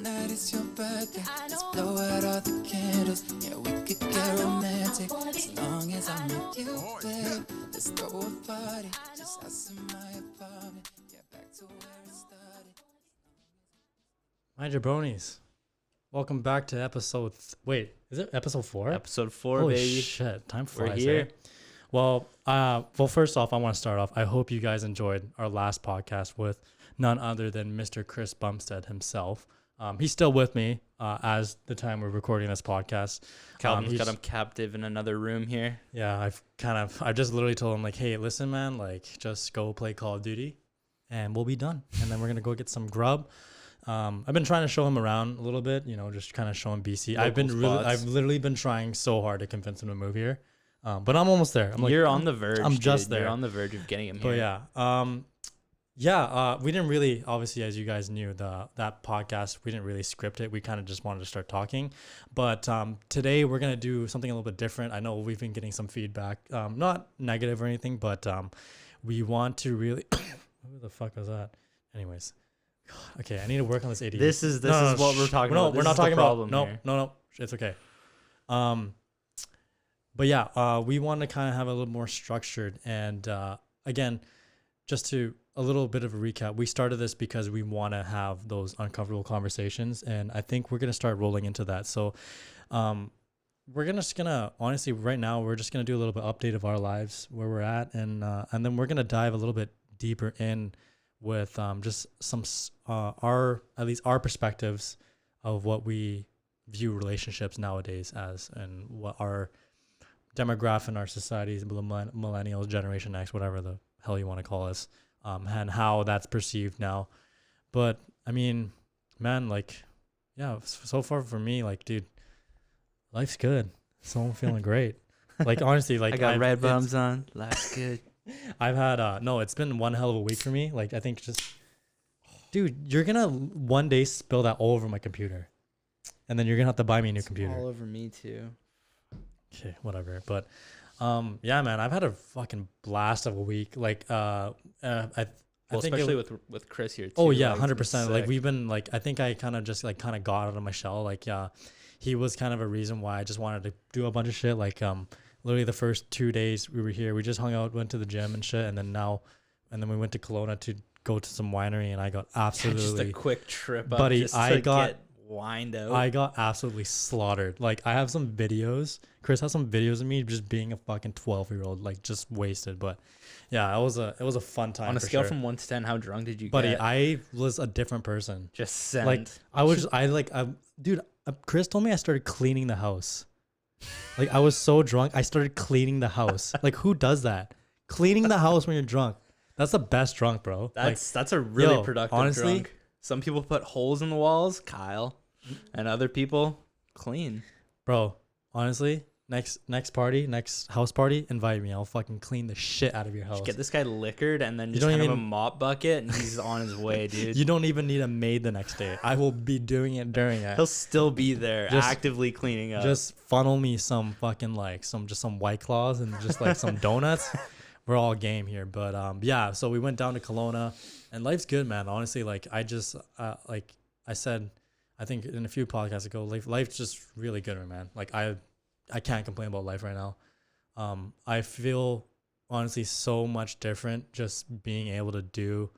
Tonight is your birthday. Let's blow out all the candles. Yeah, we could get romantic as long as I'm with you, babe. Let's throw a party, just us in my apartment. Yeah, back to where it started. Hi, jabronis. Welcome back to episode. Wait, is it episode 4? Episode 4, Holy baby. shit, time flies. We're here. Eh? Well, first off, I want to start off. I hope you guys enjoyed our last podcast with none other than Mr. Chris Bumstead himself. He's still with me as the time we're recording this podcast. Calvin's got him captive in another room here. Yeah, I just literally told him, like, hey, listen, man, like, just go play Call of Duty and we'll be done. And then we're going to go get some grub. I've been trying to show him around a little bit, just kind of show him BC. I've literally been trying so hard to convince him to move here. But I'm almost there. You're on the verge. I'm just there. You're on the verge of getting him but here. we didn't really, obviously, as you guys knew, that podcast, we didn't really script it. We kind of just wanted to start talking. But today we're going to do something a little bit different. I know we've been getting some feedback, not negative or anything, but we want to really, who the fuck was that? Anyways. Okay, I need to work on this ADD. This is what we're talking about. No, we're not talking about. No. No, it's okay. But yeah, we want to kind of have a little more structured. And again, just to a little bit of a recap, we started this because we want to have those uncomfortable conversations, and I think we're gonna start rolling into that. So, we're gonna honestly right now we're just gonna do a little bit update of our lives, where we're at, and then we're gonna dive a little bit deeper in with just some at least our perspectives of what we view relationships nowadays as, and what our demographic in our society, millennials, Generation X, whatever the hell you want to call us, and how that's perceived now. But I mean, man, like, yeah, so far for me, like, dude, life's good. So I'm feeling great. Like, honestly, like, I got red bums on. Life's good. I've had it's been one hell of a week for me. Like, I think just, dude, you're gonna one day spill that all over my computer, and then you're gonna have to buy me a new computer. All over me too. Okay, whatever. But yeah, man, I've had a fucking blast of a week. Like, Especially with Chris here too. Oh yeah, 100%. Like, we've been like, I think I kind of got out of my shell. Like, yeah, he was kind of a reason why I just wanted to do a bunch of shit. Like, literally the first 2 days we were here, we just hung out, went to the gym and shit, and then we went to Kelowna to go to some winery, and I got absolutely just a quick trip up, buddy. just I to got get wined out. I got absolutely slaughtered. Like, I have some videos. Chris has some videos of me just being a fucking 12-year-old, like, just wasted. But yeah, it was a fun time. On a scale from 1 to 10, how drunk did you buddy, get? I was a different person. Just sent. Like, dude, Chris told me I started cleaning the house. Like, I was so drunk, I started cleaning the house. Like, who does that? Cleaning the house when you're drunk. That's the best drunk, bro. That's a really productive honestly, drunk. Some people put holes in the walls, Kyle, and other people clean. Bro, honestly, next house party, invite me. I'll fucking clean the shit out of your house. Just get this guy liquored and then just hand him a mop bucket, and he's on his way, dude. You don't even need a maid the next day. I will be doing it during it. He'll still be there, actively cleaning up. Just funnel me some fucking, like, some White Claws and just like some donuts. We're all game here. But yeah, so we went down to Kelowna, and life's good, man. Honestly, like, I just like I said, I think in a few podcasts ago, life's just really good, man. Like, I can't complain about life right now. I feel honestly so much different just being able to do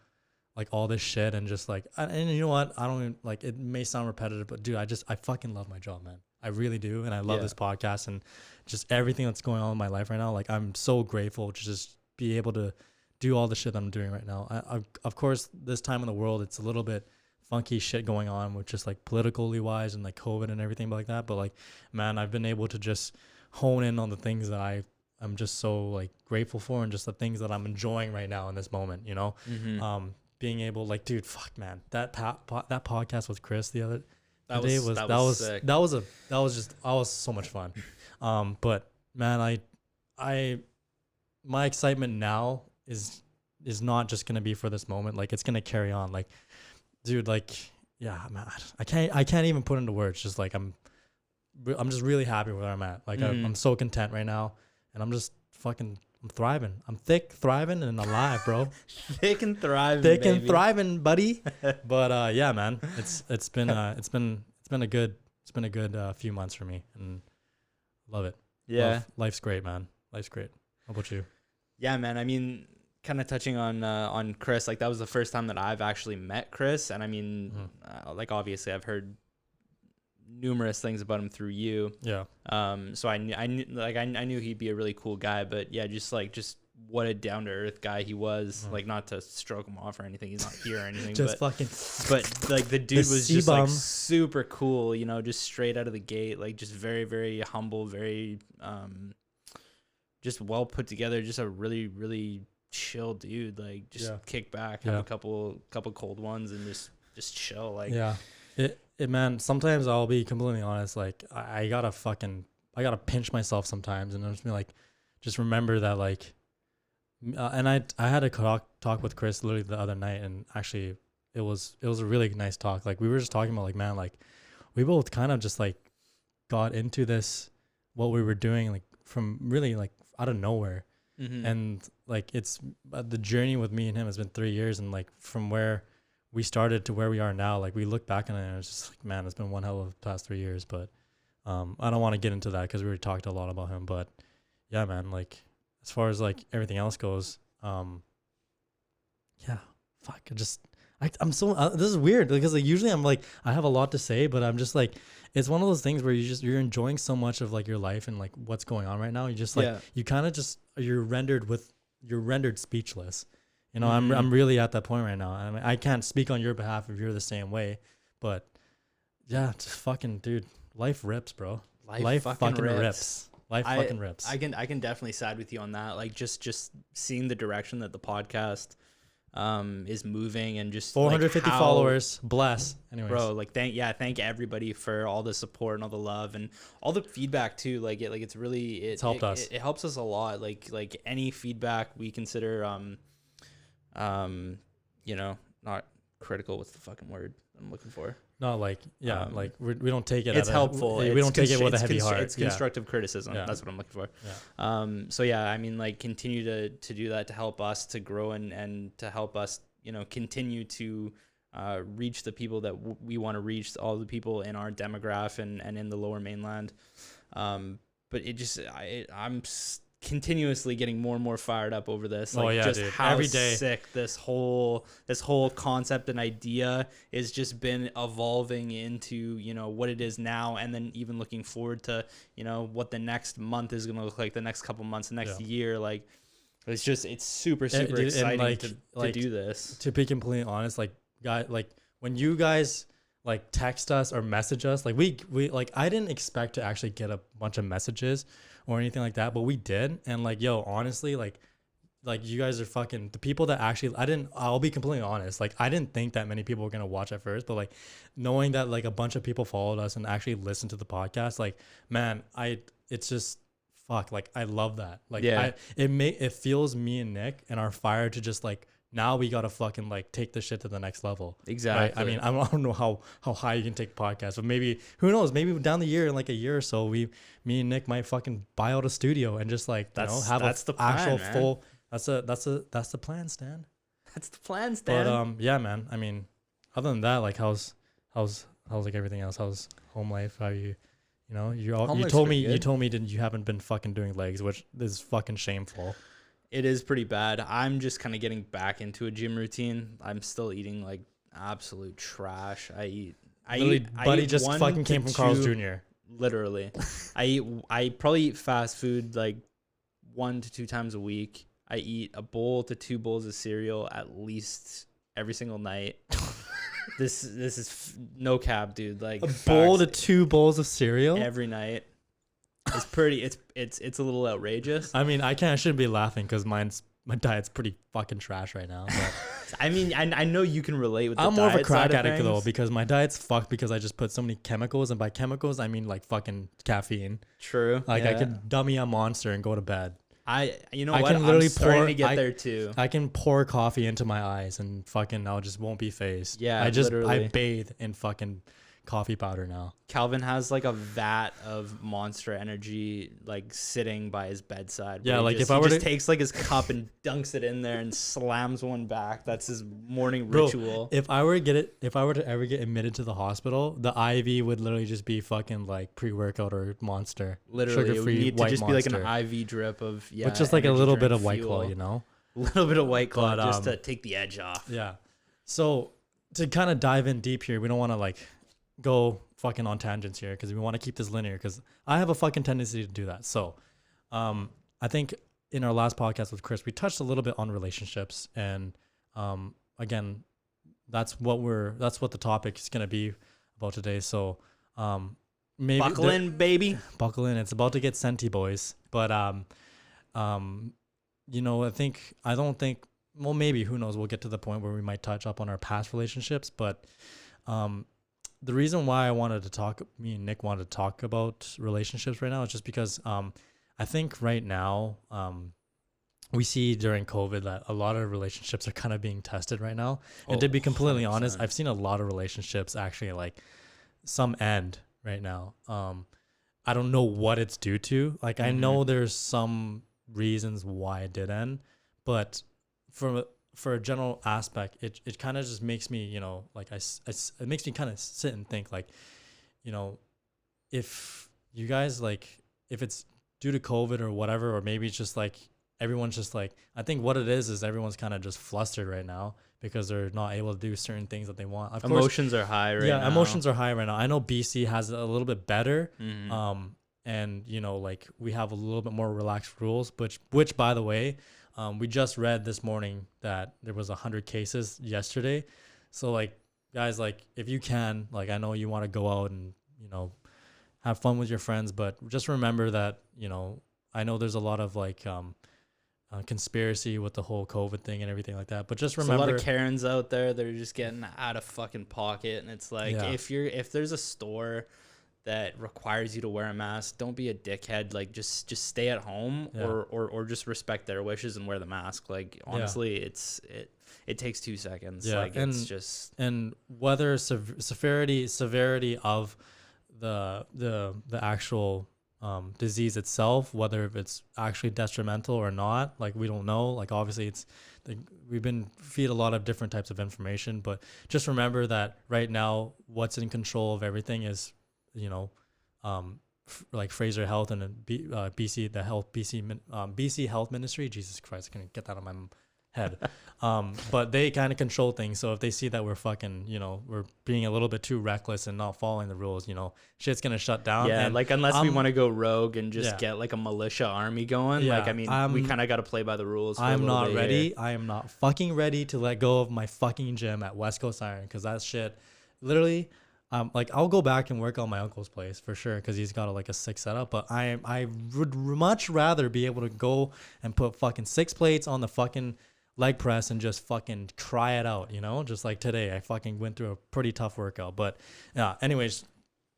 like all this shit, and just like, and you know what? I don't even, like, it may sound repetitive, but dude, I fucking love my job, man. I really do. And I love this podcast and just everything that's going on in my life right now. Like, I'm so grateful to just be able to do all the shit that I'm doing right now. Of course, this time in the world, it's a little bit funky shit going on with just like politically wise and like COVID and everything like that. But like, man, I've been able to just hone in on the things that I'm just so like grateful for, and just the things that I'm enjoying right now in this moment, Mm-hmm. Being able, like, dude, fuck, man, that podcast with Chris the other That day was sick. that was so much fun. But man, my excitement now is not just gonna be for this moment. Like, it's gonna carry on. Like, dude, like, yeah, man, I can't even put into words. Just like, I'm just really happy where I'm at. Like, I'm so content right now, and I'm I'm thriving. I'm thick, thriving, and alive, bro. Thick and thriving, Thick baby. and thriving, buddy. But yeah, man, it's been a good few months for me, and love it. Yeah. Life's great, man. Life's great. How about you? Yeah, man. I mean, kind of touching on Chris, like that was the first time that I've actually met Chris, and I mean, like obviously I've heard numerous things about him through you. Yeah. So I knew he'd be a really cool guy, but yeah, just what a down to earth guy he was. Like, not to stroke him off or anything. He's not here or anything. Just but, fucking. But like the dude was just C-bum. like super cool, you know, just straight out of the gate, like just very, very humble, very just well put together, just a really, really chill dude. Like just kick back, have a couple cold ones, and just chill. Like It man, sometimes I'll be completely honest, like I gotta pinch myself sometimes, and I'm just be like, just remember that, like, and I had a talk with Chris literally the other night, and actually it was a really nice talk. Like, we were just talking about, like, man, like we both kind of just like got into this, what we were doing, like from really like out of nowhere. And like it's the journey with me and him has been 3 years, and like from where we started to where we are now, like we look back on it and it's just like, man, it's been one hell of the past 3 years. But I don't want to get into that because we already talked a lot about him. But yeah, man, like as far as like everything else goes, yeah, fuck, I'm so this is weird because like usually I'm like I have a lot to say, but I'm just like, it's one of those things where you're enjoying so much of like your life and like what's going on right now. You just like you kind of just you're rendered speechless. You know, I'm really at that point right now. I mean, I can't speak on your behalf if you're the same way, but yeah, just fucking dude, life rips, bro. Life fucking rips. Life fucking rips. I can definitely side with you on that. Like just seeing the direction that the podcast is moving, and just 450 like followers, bless. Anyways, bro, like thank everybody for all the support and all the love and all the feedback too. Like it's really it's helped us. It helps us a lot. Like any feedback we consider you know, not critical. What's the fucking word I'm looking for? Not like like we don't take it. It's helpful. We don't take it with a heavy heart. It's constructive criticism. Yeah. That's what I'm looking for. Yeah. So yeah, I mean, like continue to do that to help us to grow and to help us, you know, continue to reach the people that we want to reach, all the people in our demographic and in the Lower Mainland. But it just I'm continuously getting more and more fired up over this. Like, just dude. How every day sick this whole concept and idea is just been evolving into, you know, what it is now, and then even looking forward to, you know, what the next month is going to look like, the next couple months, the next year. Like it's super exciting like, to do this. To be completely honest, like when you guys like text us or message us, like we like I didn't expect to actually get a bunch of messages or anything like that, but we did. And like, yo, honestly, like you guys are fucking the people that actually I'll be completely honest, like I didn't think that many people were gonna watch at first, but like knowing that like a bunch of people followed us and actually listened to the podcast, like, man, it's just fuck, like I love that. Like it feels me and Nick and our fire to just like, now we gotta fucking like take this shit to the next level. Exactly. Right? I mean, I don't know how high you can take podcasts, but maybe, who knows? Maybe down the year, in like a year or so, me and Nick might fucking buy out a studio and just like, you know, have the plan, actual man. Full. That's the plan, Stan. That's the plan, Stan. But yeah, man. I mean, other than that, like how's like everything else? How's home life? How you know, you told me you haven't been fucking doing legs, which is fucking shameful. It is pretty bad. I'm just kind of getting back into a gym routine. I'm still eating like absolute trash. Buddy just fucking came from Carl's Jr. Literally. I probably eat fast food like 1 to 2 times a week. I eat a bowl to 2 bowls of cereal at least every single night. This is no cap, dude. Like a bowl to 2 bowls of cereal every night. It's pretty. It's a little outrageous. I mean, I shouldn't be laughing because my diet's pretty fucking trash right now. But I mean, I know you can relate with. I'm more of a crack addict though, because my diet's fucked because I just put so many chemicals, and by chemicals I mean like fucking caffeine. True. Like I could dummy a Monster and go to bed. You know what? Can literally I'm starting to get there too. I can pour coffee into my eyes and fucking I just won't be phased. Yeah, I bathe in fucking coffee powder now. Calvin has like a vat of Monster Energy like sitting by his bedside. Yeah, like if if I were just to takes like his cup and dunks it in there and slams one back. That's his morning Bro, ritual. if I were to ever get admitted to the hospital, the IV would literally just be fucking like pre-workout or Monster, Literally, it would sugar-free need to white just Monster, be like an IV drip of with just like a energy little bit drink of White Claw, fuel. you know. A little bit of White Claw But, just to take the edge off. Yeah. So to kind of dive in deep here, we don't want to like go fucking on tangents here because we want to keep this linear because I have a fucking tendency to do that. So I think in our last podcast with Chris, we touched a little bit on relationships, and again, that's what the topic is gonna be about today. So maybe Buckle in, baby. buckle in. It's about to get senti, boys. But you know, I don't think. Well, maybe, who knows? We'll get to the point where we might touch up on our past relationships. But the reason why me and Nick wanted to talk about relationships right now is just because I think right now we see during COVID that a lot of relationships are kind of being tested right now. And to be completely 100%. honest, I've seen a lot of relationships actually like some end right now. I don't know what it's due to. Like, I know there's some reasons why it did end, but for a general aspect, it kind of just makes me, you know, like it makes me kind of sit and think, like, you know, if you guys, like, if it's due to COVID or whatever, or maybe it's just like everyone's just like, I think what it is everyone's kind of just flustered right now because they're not able to do certain things that they want. Of course, Emotions are high right now. yeah, emotions are high right now. I know BC has it a little bit better. And you know, like, we have a little bit more relaxed rules, which by the way, we just read this morning that there was 100 cases yesterday. So, like, guys, like, if you can, like, I know you want to go out and, you know, have fun with your friends, but just remember that, you know, I know there's a lot of like conspiracy with the whole COVID thing and everything like that, but just remember, there's a lot of Karens out there that are just getting out of fucking pocket, and it's like, Yeah. if there's a store that requires you to wear a mask, don't be a dickhead. Like, just stay at home, Yeah. or just respect their wishes and wear the mask. Like, honestly, it takes 2 seconds. Yeah, Like, it's just, and whether severity of the actual disease itself, whether it's actually detrimental or not, like, we don't know. Like, obviously we've been feed a lot of different types of information, but just remember that right now what's in control of everything is, you know, like Fraser Health and BC BC Health Ministry. Jesus Christ, I can't get that on my head. But they kind of control things. So if they see that we're fucking, you know, we're being a little bit too reckless and not following the rules, you know, shit's gonna shut down. yeah. And Like, unless we want to go rogue and just yeah. get like a militia army going. Yeah, Like, I mean, we kind of got to play by the rules. For a I'm little not bit ready. here. I am not fucking ready to let go of my fucking gym at West Coast Iron, because that shit, literally, like, I'll go back and work on my uncle's place for sure because he's got a sick setup. But I would much rather be able to go and put fucking 6 plates on the fucking leg press and just fucking try it out, you know? Just like today, I fucking went through a pretty tough workout. But yeah, anyways,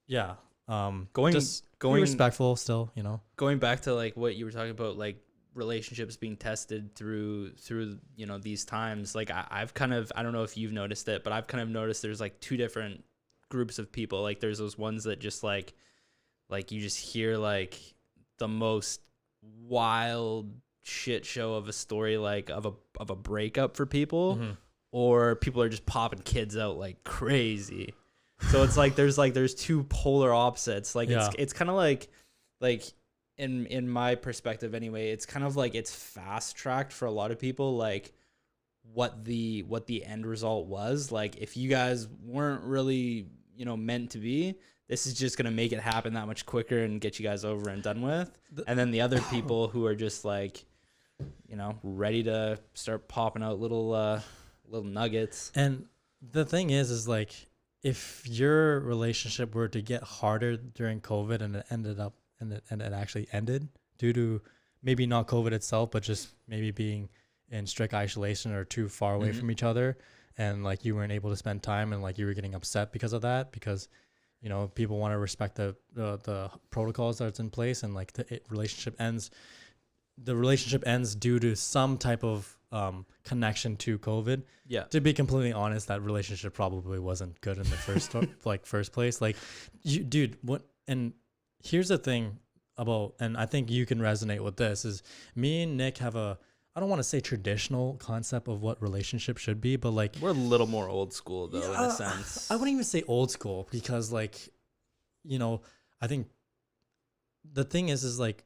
yeah. Going be respectful still, you know? Going back to like what you were talking about, like relationships being tested through you know, these times. Like, I've kind of, I don't know if you've noticed it, but I've kind of noticed there's like 2 different groups of people. Like, there's those ones that just like you just hear like the most wild shit show of a story, like of a breakup for people, or people are just popping kids out like crazy. So it's like there's 2 polar opposites. Like, Yeah. it's kind of like in my perspective anyway, it's kind of like it's fast tracked for a lot of people, like what the end result was. Like, if you guys weren't really, you know, meant to be, this is just gonna make it happen that much quicker and get you guys over and done with. And then the other people who are just like, you know, ready to start popping out little nuggets. And the thing is like, if your relationship were to get harder during COVID and it actually ended due to maybe not COVID itself, but just maybe being in strict isolation or too far away from each other, and like you weren't able to spend time, and like you were getting upset because of that, because, you know, people want to respect the protocols that's in place, and like the relationship ends the relationship ends due to some type of connection to COVID. Yeah. To be completely honest, that relationship probably wasn't good in the first place. Like, dude, what? And here's the thing about, and I think you can resonate with this, is me and Nick have I don't want to say traditional concept of what relationship should be, but like, we're a little more old school though, in a sense. I wouldn't even say old school, because like, I think the thing is like,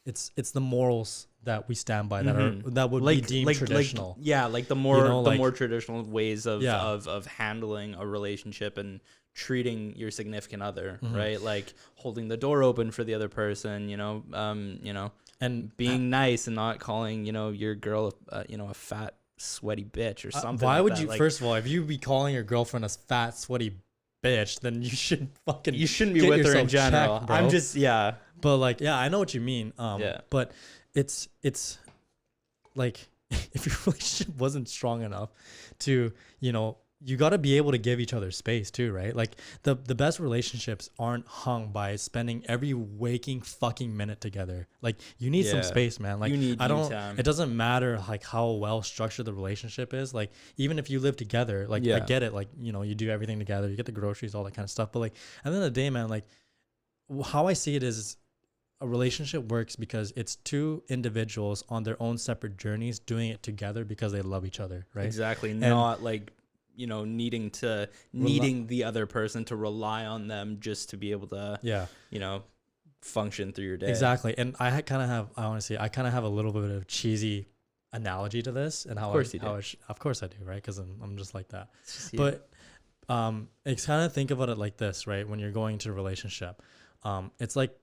it's the morals that we stand by that would be deemed traditional. Like the more like, more traditional ways of handling a relationship and treating your significant other, right? Like holding the door open for the other person, and being nice and not calling, your girl, a fat, sweaty bitch or something. Why like would that. you, like, first of all, if you be calling your girlfriend a fat, sweaty bitch, then you shouldn't be with her in general. Checked, I'm just, But like, yeah, I know what you mean. But it's like, if your relationship wasn't strong enough to, you got to be able to give each other space too, right? Like the best relationships aren't hung by spending every waking fucking minute together. Like you need some space, man. Like you need time. It doesn't matter like how well structured the relationship is. Like even if you live together, like I get it. Like, you do everything together, you get the groceries, all that kind of stuff. But like at the end of the day, man, like how I see it is a relationship works because it's two individuals on their own separate journeys doing it together because they love each other, right? Exactly. Not like, needing the other person to rely on them just to be able to, function through your day. Exactly. And I kind of have a little bit of cheesy analogy to this, and how of course I do, right? Because I'm just like that. But it's kind of think about it like this, right? When you're going into a relationship, it's like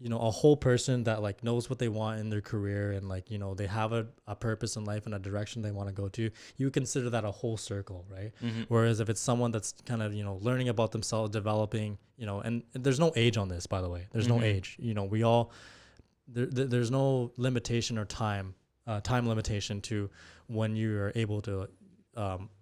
a whole person that like knows what they want in their career, and like, they have a purpose in life and a direction they want to go to. You would consider that a whole circle, right? Whereas if it's someone that's kind of, learning about themselves, developing, and there's no age on this, by the way. There's no age. We all, there's no limitation or time limitation to when you are able to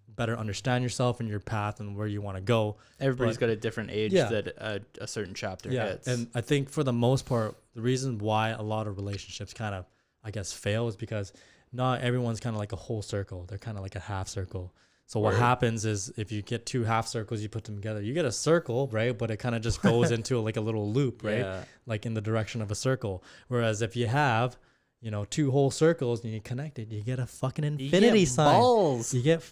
better understand yourself and your path and where you want to go. Everybody's got a different age that a certain chapter hits. And I think for the most part, the reason why a lot of relationships kind of, I guess, fail is because not everyone's kind of like a whole circle. They're kind of like a half circle. So what happens is if you get two half circles, you put them together, you get a circle, right? But it kind of just goes into like a little loop, right? Yeah. Like in the direction of a circle. Whereas if you have, two whole circles and you connect it, you get a fucking infinity sign. Balls. You get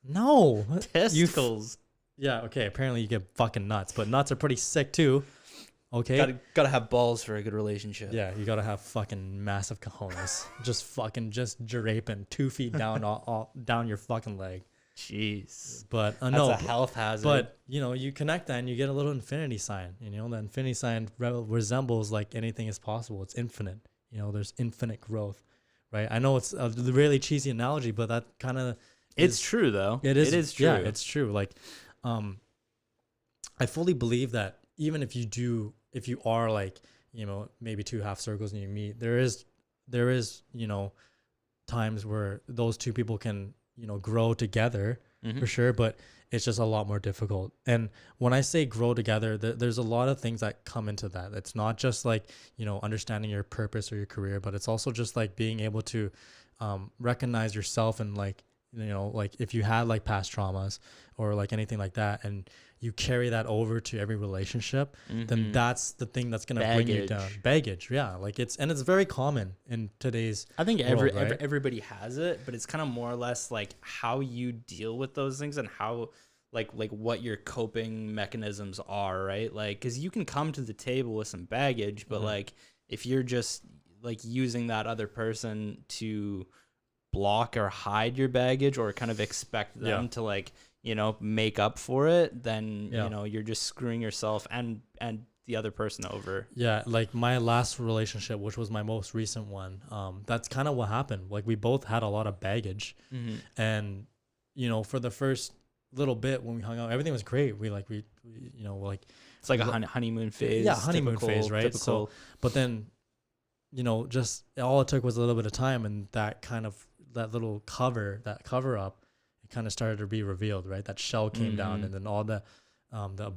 no testicles. Okay. Apparently you get fucking nuts, but nuts are pretty sick too. Okay. Gotta have balls for a good relationship. Yeah, you gotta have fucking massive cojones. just draping 2 feet down down your fucking leg. Jeez. But that's a health hazard. But you connect that and you get a little infinity sign. The infinity sign resembles like anything is possible. It's infinite. There's infinite growth, right? I know it's a really cheesy analogy, but that kind of. It's true though. It is true. Yeah, it's true. Like, I fully believe that even if you are like, maybe two half circles and you meet, there is, times where those two people can, grow together for sure, but it's just a lot more difficult. And when I say grow together, there's a lot of things that come into that. It's not just like, understanding your purpose or your career, but it's also just like being able to recognize yourself and like, like if you had like past traumas or like anything like that, and you carry that over to every relationship, then that's the thing that's going to bring you down. Baggage. Yeah. Like it's very common in today's I think world, right? everybody has it, but it's kind of more or less like how you deal with those things and how like what your coping mechanisms are, right? Like, cause you can come to the table with some baggage, but like if you're just like using that other person to block or hide your baggage or kind of expect them to like, make up for it, then, you're just screwing yourself and the other person over. Yeah. Like my last relationship, which was my most recent one, that's kind of what happened. Like we both had a lot of baggage and, for the first little bit when we hung out, everything was great. We it's like a honeymoon phase. Yeah. Honeymoon phase. Right. Typical. So, but then, just all it took was a little bit of time, and that little cover up, it kind of started to be revealed, right? That shell came down, and then all the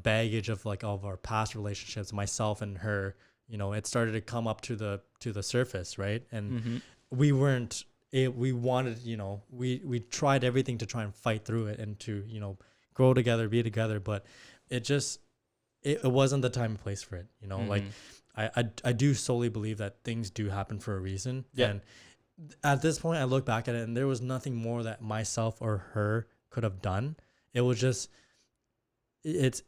baggage of like all of our past relationships, myself and her, it started to come up to the surface, right? And Mm-hmm. we weren't we wanted, we tried everything to try and fight through it and to, grow together, be together, but it just it wasn't the time and place for it, like I do solely believe that things do happen for a reason. Yeah. And at this point I look back at it and there was nothing more that myself or her could have done. It was just it's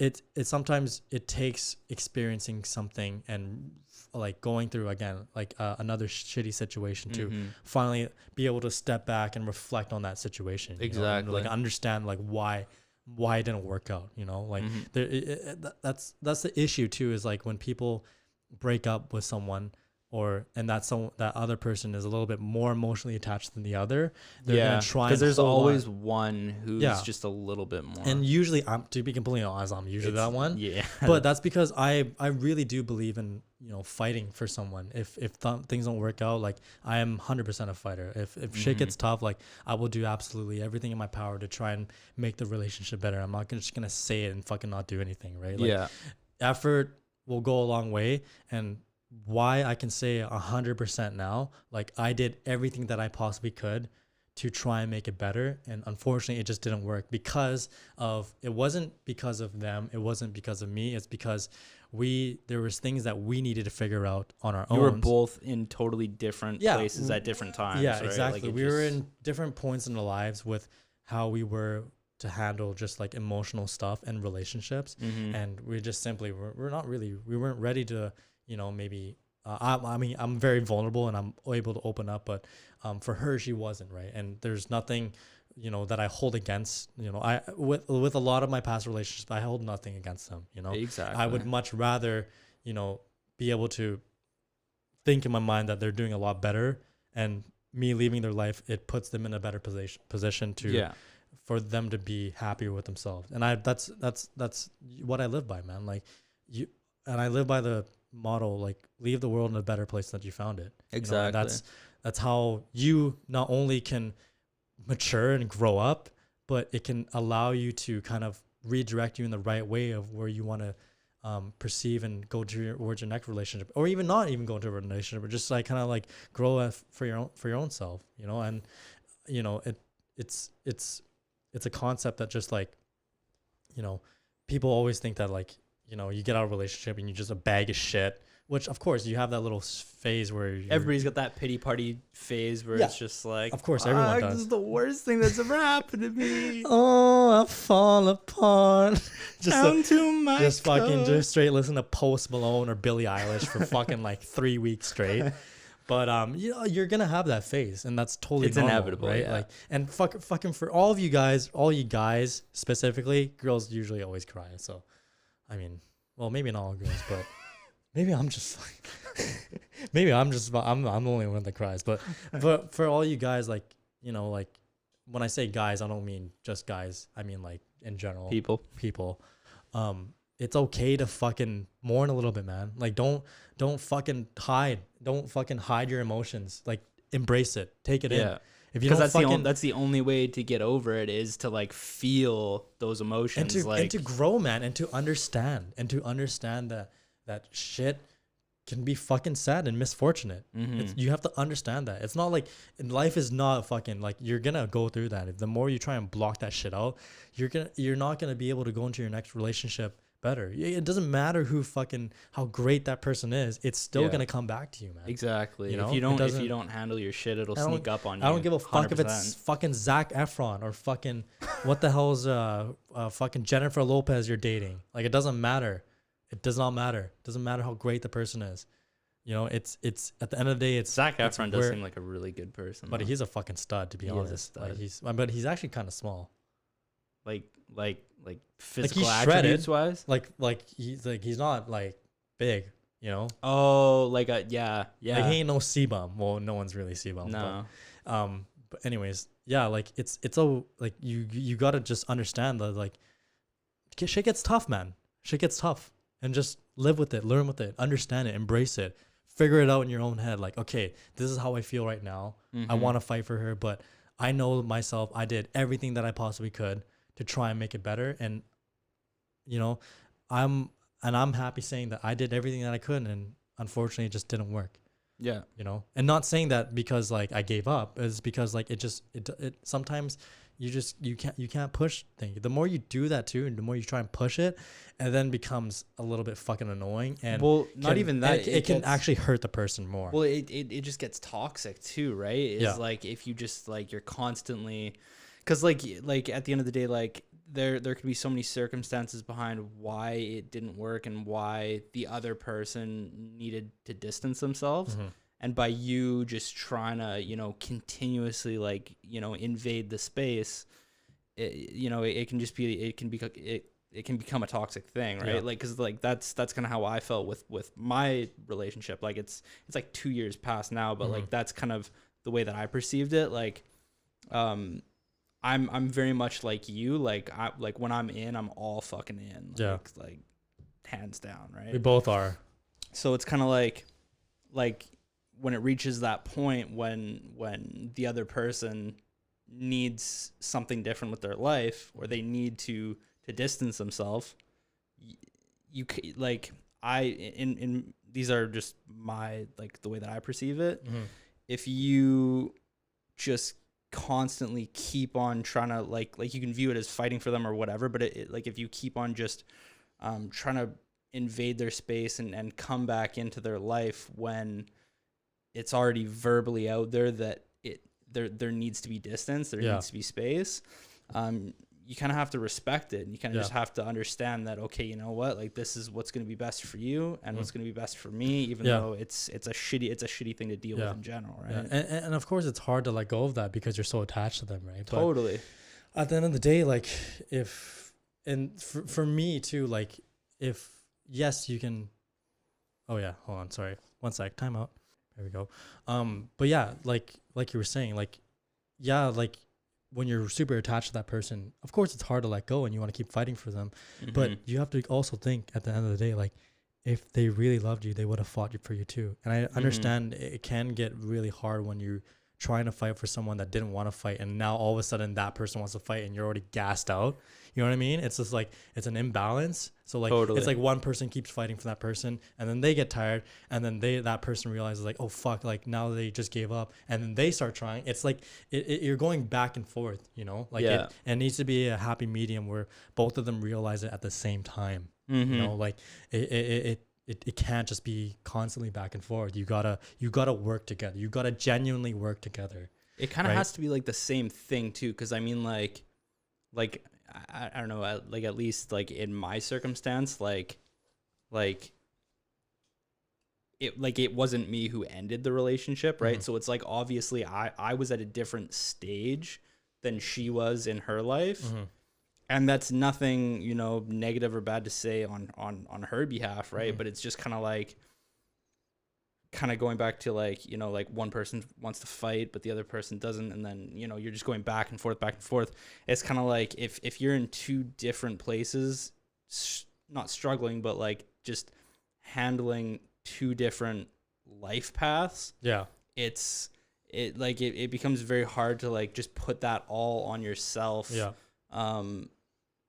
sometimes it takes experiencing something and like going through again like another shitty situation to finally be able to step back and reflect on that situation, and, Exactly. like understand like why it didn't work out, like that's the issue too, is like when people break up with someone and that other person is a little bit more emotionally attached than the other, they're gonna try, because there's always one who's just a little bit more. And usually, to be completely honest, I'm usually that one. Yeah. But that's because I really do believe in fighting for someone. If things don't work out, like I am 100% a fighter. If shit gets tough, like I will do absolutely everything in my power to try and make the relationship better. I'm not just gonna say it and fucking not do anything, right? Like, effort will go a long way. And why I can say 100% now, like I did everything that I possibly could to try and make it better, and unfortunately it just didn't work it wasn't because of them, it wasn't because of me, it's because there was things that we needed to figure out on our own. You were both in totally different places at different times. Yeah, right? exactly. Like we were in different points in our lives with how we were to handle just like emotional stuff and relationships, and we just simply we weren't ready to maybe I mean I'm very vulnerable and I'm able to open up, but for her she wasn't, right? And there's nothing that I hold against, I with a lot of my past relationships I hold nothing against them, Exactly. I would much rather be able to think in my mind that they're doing a lot better, and me leaving their life, it puts them in a better position to for them to be happier with themselves. And that's what I live by, man. Like I live by the motto, like leave the world in a better place than you found it. Exactly. That's how you not only can mature and grow up, but it can allow you to kind of redirect you in the right way of where you want to perceive and go towards your next relationship, or even not even go into a relationship, but just like kind of like grow for your own self, and it's a concept that just like people always think that like you get out of a relationship and you're just a bag of shit, which of course you have that little phase where everybody's got that pity party phase where it's just like, of course everyone does. This is the worst thing that's ever happened to me. Oh, I fall apart. Just fucking just straight listen to Post Malone or Billie Eilish for fucking like 3 weeks straight. But you're gonna have that phase, and that's totally normal, inevitable, right? yeah. Like, and fucking for all you guys specifically, girls usually always cry. So, I mean, well, maybe not all girls, but maybe I'm just like, I'm the only one that cries. But for all you guys, like like when I say guys, I don't mean just guys. I mean like in general, people. It's okay to fucking mourn a little bit, man. Like don't fucking hide. Don't fucking hide your emotions. Like embrace it. Take it in. If you don't that's the only way to get over it, is to like feel those emotions and to grow, man, and to understand that shit can be fucking sad and misfortunate. You have to understand that. It's not like, and life is not fucking like, you're gonna go through that. If the more you try and block that shit out, you're not gonna be able to go into your next relationship better. It doesn't matter how great that person is, it's still gonna come back to you, man. Exactly. If you don't handle your shit, it'll sneak up on you. I don't give a fuck 100%. if it's fucking Zac Efron or fucking what the hell's fucking Jennifer Lopez you're dating. Like, it doesn't matter. It does not matter. It doesn't matter how great the person is. It's at the end of the day, it's Zac Efron does seem like a really good person, but he's a fucking stud, to be honest. Like but he's actually kind of small. Like physical he's attributes shredded, wise. Like he's not like big, Oh, like yeah. Like he ain't no C-bum. Well, no one's really C-bum. No. But anyways, yeah. Like it's so like you gotta just understand that like shit gets tough, man. Shit gets tough, and just live with it, learn with it, understand it, embrace it, figure it out in your own head. Like, okay, this is how I feel right now. I want to fight for her, but I know myself. I did everything that I possibly could to try and make it better, and I'm happy saying that I did everything that I could, and unfortunately it just didn't work. Yeah. You know, and not saying that because like I gave up, is because like it sometimes you can't push things. The more you do that too, and the more you try and push it, and then becomes a little bit fucking annoying. And well, not even that, it can actually hurt the person more. Well, it just gets toxic too, right? It's like if you just like you're constantly, because like at the end of the day, like there could be so many circumstances behind why it didn't work and why the other person needed to distance themselves. And by you just trying to, you know, continuously like, you know, invade the space, it can just be, it can become a toxic thing, right? Yeah. Like, cause like that's kind of how I felt with my relationship. Like it's like 2 years past now, but like that's kind of the way that I perceived it. Like, I'm very much like you. Like when I'm in, I'm all fucking in. Like hands down, right? We both are. So it's kind of like when it reaches that point when the other person needs something different with their life, or they need to distance themselves, you like in these are just my like the way that I perceive it. If you just constantly keep on trying to like you can view it as fighting for them or whatever, but it like if you keep on just trying to invade their space and come back into their life when it's already verbally out there that there needs to be distance, there needs to be space, you kind of have to respect it, and you kind of just have to understand that, okay, you know what, like this is what's going to be best for you and what's going to be best for me, even though it's a shitty thing to deal with in general, right? And of course it's hard to let go of that because you're so attached to them, right? Totally. But at the end of the day, like for me too, like if yes you can, oh yeah, hold on, sorry, one sec, time out. There we go. But yeah, like you were saying, like, yeah, like when you're super attached to that person, of course it's hard to let go and you want to keep fighting for them. But you have to also think at the end of the day, like if they really loved you, they would have fought for you too. And I understand it can get really hard when you're trying to fight for someone that didn't want to fight, and now all of a sudden that person wants to fight and you're already gassed out. You know what I mean? It's just like it's an imbalance. So like it's like one person keeps fighting for that person, and then they get tired, and then that person realizes like, oh fuck, like now they just gave up, and then they start trying. It's like you're going back and forth, you know? Like it needs to be a happy medium where both of them realize it at the same time. You know, like it can't just be constantly back and forth. You gotta work together. You gotta genuinely work together. It kind of has to be like the same thing too, because I mean, like I don't know, like at least like in my circumstance, like it wasn't me who ended the relationship, right? So it's like obviously I was at a different stage than she was in her life. And that's nothing, you know, negative or bad to say on her behalf, right? But it's just kind of going back to like, you know, like one person wants to fight, but the other person doesn't. And then, you know, you're just going back and forth. It's kind of like if you're in two different places, not struggling, but like just handling two different life paths. Yeah. It becomes very hard to like just put that all on yourself. Yeah.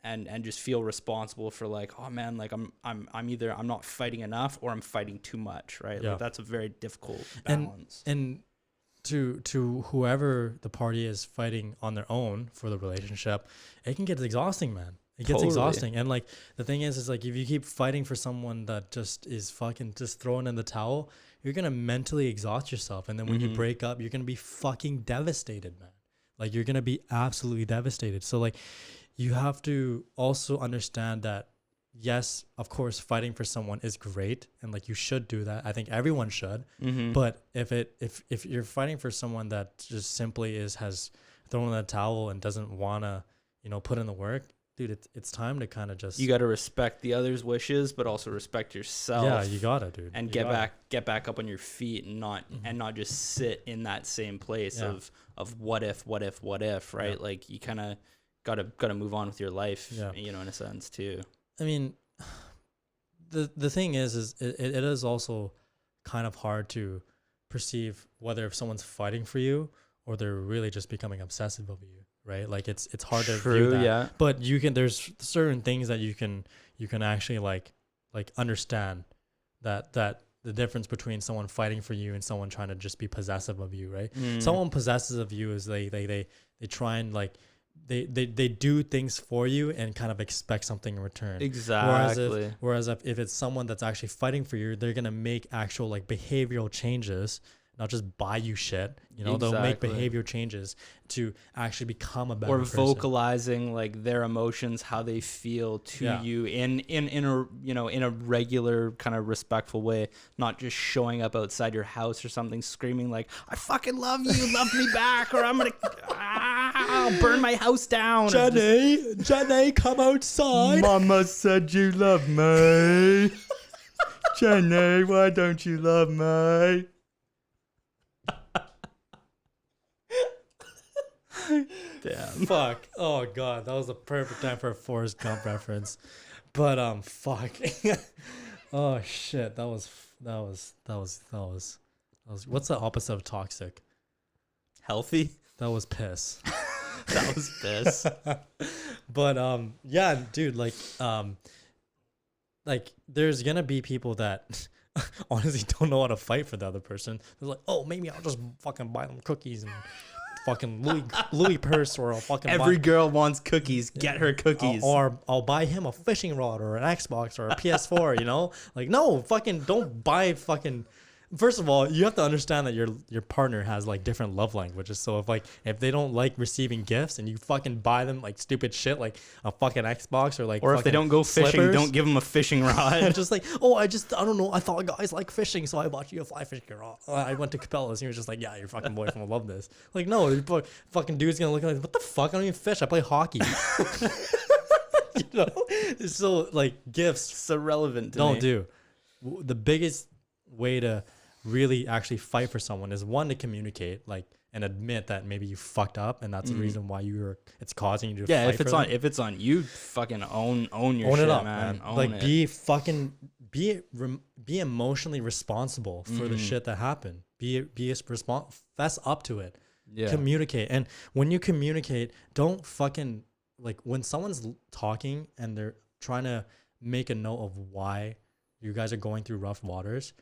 And just feel responsible for like, oh man, like I'm either I'm not fighting enough or I'm fighting too much, right? Yeah. Like that's a very difficult balance. And to whoever the party is fighting on their own for the relationship, it can get exhausting, man. It gets exhausting. And like the thing is like if you keep fighting for someone that just is fucking just throwing in the towel, you're gonna mentally exhaust yourself. And then when you break up, you're gonna be fucking devastated, man. Like you're gonna be absolutely devastated. So like you have to also understand that, yes, of course, fighting for someone is great, and like you should do that. I think everyone should. But if you're fighting for someone that just simply has thrown in the towel and doesn't want to, you know, put in the work, dude, it's time to kind of just, you got to respect the other's wishes, but also respect yourself. Yeah, you gotta, dude, and get back up on your feet and not just sit in that same place of what if, right? Yeah. Like you kind of gotta move on with your life, you know, in a sense too. I mean, the thing is it is also kind of hard to perceive whether if someone's fighting for you or they're really just becoming obsessive over you, right? Like it's hard to view that. Yeah. But there's certain things that you can actually like understand that the difference between someone fighting for you and someone trying to just be possessive of you, right? Someone possessive of you is they try and like they do things for you and kind of expect something in return. Exactly. Whereas if it's someone that's actually fighting for you, they're gonna make actual like behavioral changes, not just buy you shit. You know, they'll make behavior changes to actually become a better person. Vocalizing like their emotions, how they feel to you in a, you know, in a regular kind of respectful way, not just showing up outside your house or something screaming like, I fucking love you, love me back, or I'm gonna I'll burn my house down. Jenny, come outside. Mama said you love me. Jenny, why don't you love me? Damn. Fuck. Oh god, that was the perfect time for a Forrest Gump reference. But fuck. Oh shit, that was what's the opposite of toxic? Healthy? That was piss. That was piss. But yeah, dude, like there's gonna be people that honestly don't know how to fight for the other person. They're like, oh, maybe I'll just fucking buy them cookies and fucking Louis purse, or I'll fucking every girl wants cookies. Get her cookies. Or I'll buy him a fishing rod or an Xbox or a PS4. You know, like no, fucking don't buy fucking. First of all, you have to understand that your partner has like different love languages. So if they don't like receiving gifts and you fucking buy them like stupid shit like a fucking Xbox or if they don't go fishing, slippers, don't give them a fishing rod. Just like, oh, I don't know, I thought guys like fishing, so I bought you a fly fishing rod. I went to Cabela's and you're just like, yeah, your fucking boyfriend will love this. Like, no, your fucking dude's gonna look like, what the fuck? I don't even fish. I play hockey. You know, so like gifts, it's irrelevant. Don't do. The biggest way to really actually fight for someone is one, to communicate, like, and admit that maybe you fucked up and that's the reason why it's causing you to fight for them. If it's on you, fucking own your shit, it up, man. Own like it. be emotionally responsible for the shit that happened. Fess up to it. Yeah. Communicate. And when you communicate, don't fucking, like, when someone's talking and they're trying to make a note of why you guys are going through rough waters,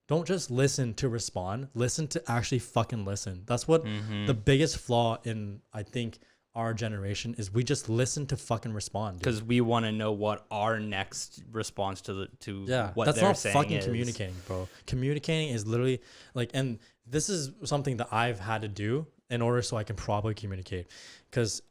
don't just listen to respond. Listen to actually fucking listen. That's what the biggest flaw in, I think, our generation is. We just listen to fucking respond. Because we want to know what our next response to what that's they're not saying fucking is. communicating, bro. Communicating is literally like, and this is something that I've had to do in order so I can properly communicate. Because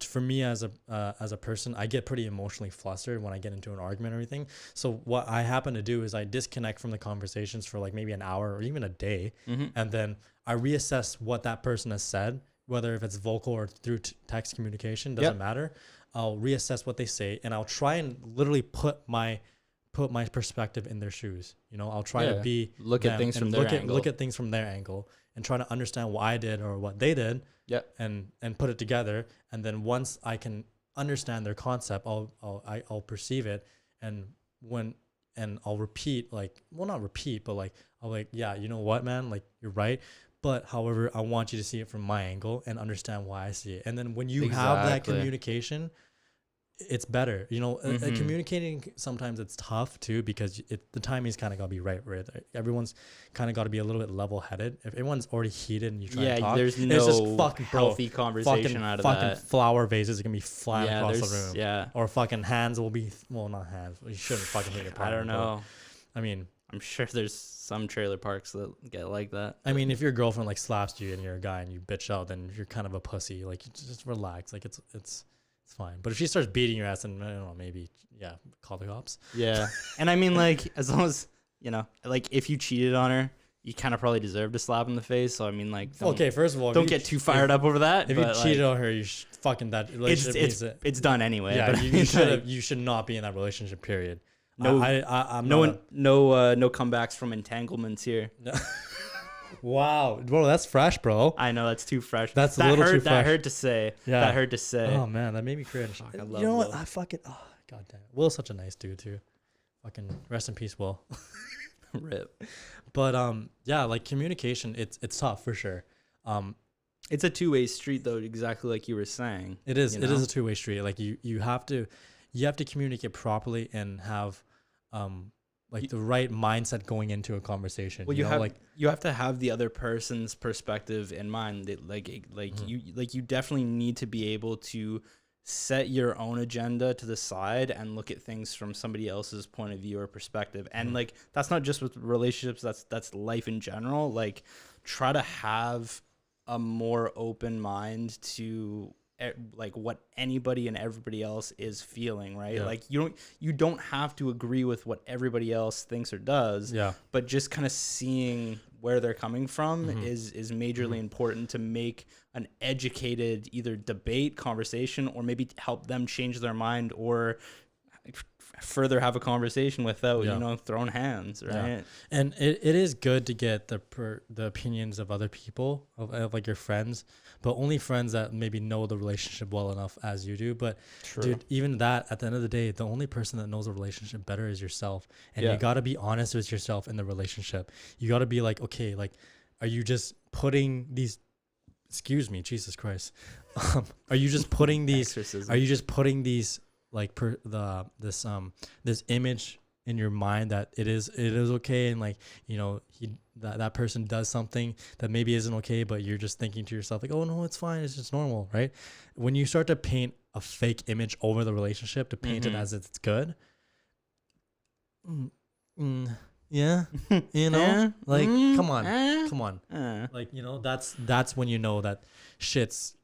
for me as a person, I get pretty emotionally flustered when I get into an argument or anything. So what I happen to do is I disconnect from the conversations for like maybe an hour or even a day, and then I reassess what that person has said, whether if it's vocal or through text communication, doesn't matter. I'll reassess what they say, and I'll try and literally put my perspective in their shoes. You know, I'll try to look at things from their angle. Look at things from their angle and try to understand what I did or what they did. And put it together, and then once I can understand their concept, I'll perceive it, and I'll repeat, like, well, not repeat, but like I'll like, yeah, you know what, man, like, you're right, but however, I want you to see it from my angle and understand why I see it. And then when you have that communication, it's better, you know. Communicating, sometimes it's tough too, because the timing's kind of got to be right. Everyone's kind of got to be a little bit level-headed. If everyone's already heated and you try to talk, there's no it's just fucking healthy conversation out of that. Fucking flower vases are gonna be flying across the room. Yeah, or fucking hands will be, well, not hands. You shouldn't fucking hit your partner. I don't know. I mean, I'm sure there's some trailer parks that get like that. I mean, if your girlfriend like slaps you and you're a guy and you bitch out, then you're kind of a pussy. Like, just relax. Like, it's fine. But if she starts beating your ass, then I don't know, maybe call the cops. Yeah. And I mean, like, as long as, you know, like, if you cheated on her, you kind of probably deserve to slap in the face. So I mean, like, okay, first of all, don't get too fired up over that. If you cheated on her, you fucking, that relationship it's done anyway. Yeah, but you should not be in that relationship, period. No, I'm no comebacks from entanglements here. Wow, bro, that's fresh, bro. I know, that's too fresh. That's a little too fresh. That hurt to say. Yeah. That hurt to say. Oh man, that made me cringe. Fuck, I love you know Will. what? I fucking god damn it. Will's such a nice dude too. Fucking rest in peace, Will. Rip. But yeah, like, communication, it's tough for sure. It's a two-way street though, exactly like you were saying. It is. You know? It is a two-way street. Like, you have to communicate properly and have like the right mindset going into a conversation. Well, you know, you have to have the other person's perspective in mind. That you definitely need to be able to set your own agenda to the side and look at things from somebody else's point of view or perspective. And like that's not just with relationships, that's life in general. Like try to have a more open mind to like what anybody and everybody else is feeling, right? Yeah. Like you don't have to agree with what everybody else thinks or does, but just kind of seeing where they're coming from is majorly important to make an educated either debate, conversation, or maybe help them change their mind or further have a conversation without throwing hands, right? And it is good to get the opinions of other people, of like your friends, but only friends that maybe know the relationship well enough as you do. But dude, even that, at the end of the day, the only person that knows the relationship better is yourself. And you got to be honest with yourself in the relationship. You got to be like, okay, like, are you just putting these, excuse me, Jesus Christ. Are you just putting these, Exorcism. are you just putting these, like this image in your mind that it is okay, and like, you know, that person does something that maybe isn't okay, but you're just thinking to yourself like, oh no, it's fine, it's just normal, right? When you start to paint a fake image over the relationship to paint it as it's good, yeah, you know, like come on, like, you know, that's when you know that shit's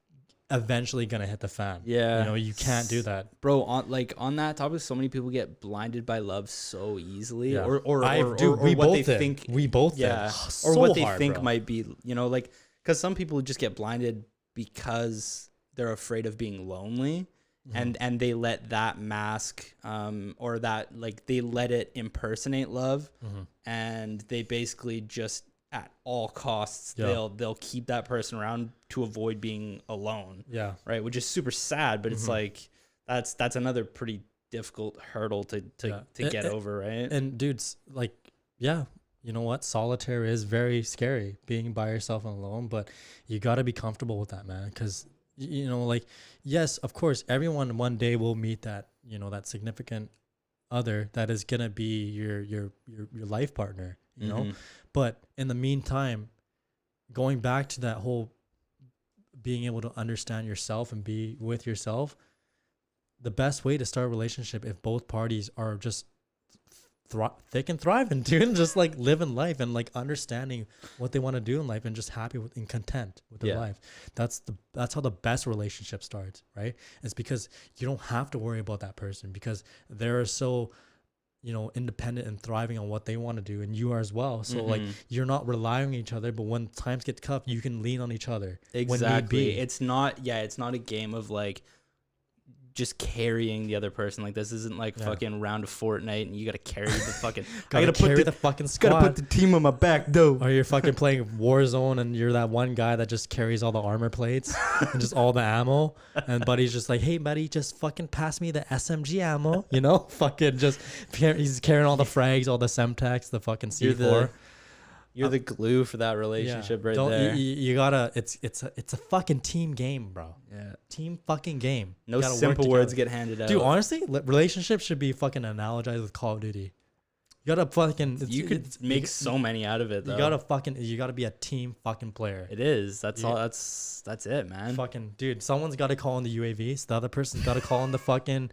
eventually gonna hit the fan. Yeah, you know, you can't do that, bro. On that topic, so many people get blinded by love so easily, or we what both they think. We both did. or So what they hard, think bro. might be, you know, like, because some people just get blinded because they're afraid of being lonely, and they let that mask, or that, like, they let it impersonate love, and they basically just at all costs they'll keep that person around to avoid being alone, right, which is super sad, but it's like that's another pretty difficult hurdle to get over, right? And dudes, like, you know what, solitaire is very scary, being by yourself and alone, but you got to be comfortable with that, man, because, you know, like, yes, of course, everyone one day will meet that, you know, that significant other that is gonna be your life partner, you know. But in the meantime, going back to that whole being able to understand yourself and be with yourself, the best way to start a relationship, if both parties are just thick and thriving, dude, just like living life and like understanding what they want to do in life and just happy with and content with their life. That's how the best relationship starts, right? It's because you don't have to worry about that person because they're so, you know, independent and thriving on what they want to do, and you are as well. So like, you're not relying on each other, but when times get tough, you can lean on each other. Exactly. It's not a game of like just carrying the other person. Like, this isn't like fucking round of Fortnite and you gotta carry the fucking I gotta carry the fucking squad. Gotta put the team on my back though. Or you're fucking playing Warzone and you're that one guy that just carries all the armor plates and just all the ammo, and buddy's just like, hey buddy, just fucking pass me the SMG ammo, you know? Fucking just he's carrying all the frags, all the Semtex, the fucking C4. You're the glue for that relationship right there. You gotta, it's a fucking team game, bro. Yeah. Team fucking game. No simple words get handed out. Dude, honestly, relationships should be fucking analogized with Call of Duty. You gotta fucking, you could make so many out of it though. You gotta be a team fucking player. It is. That's all. That's it, man. Fucking dude, someone's gotta call in the UAVs. The other person's gotta call in the fucking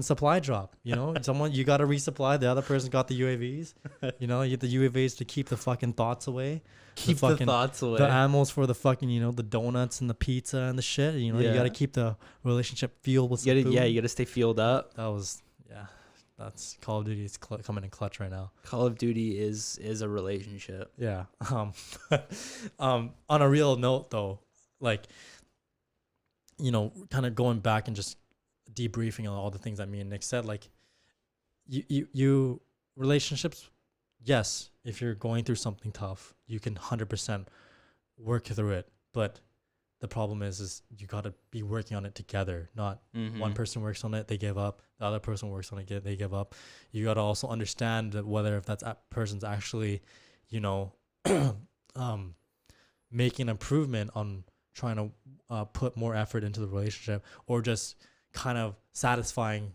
supply drop, you know. You got to resupply, the other person got the UAVs, you know. You get the UAVs to keep the fucking thoughts away, the thoughts away, the ammos for the fucking, you know, the donuts and the pizza and the shit, you know. You got to keep the relationship fueled with some food. You got to stay fueled up. That's Call of Duty is coming in clutch right now. Call of Duty is a relationship. On a real note though, like, you know, kind of going back and just debriefing on all the things that me and Nick said, like, you relationships, yes, if you're going through something tough, you can 100% work through it, but the problem is you got to be working on it together, not one person works on it, they give up, the other person works on it, they give up. You got to also understand that whether if that person's actually, you know, making improvement on trying to put more effort into the relationship, or just kind of satisfying,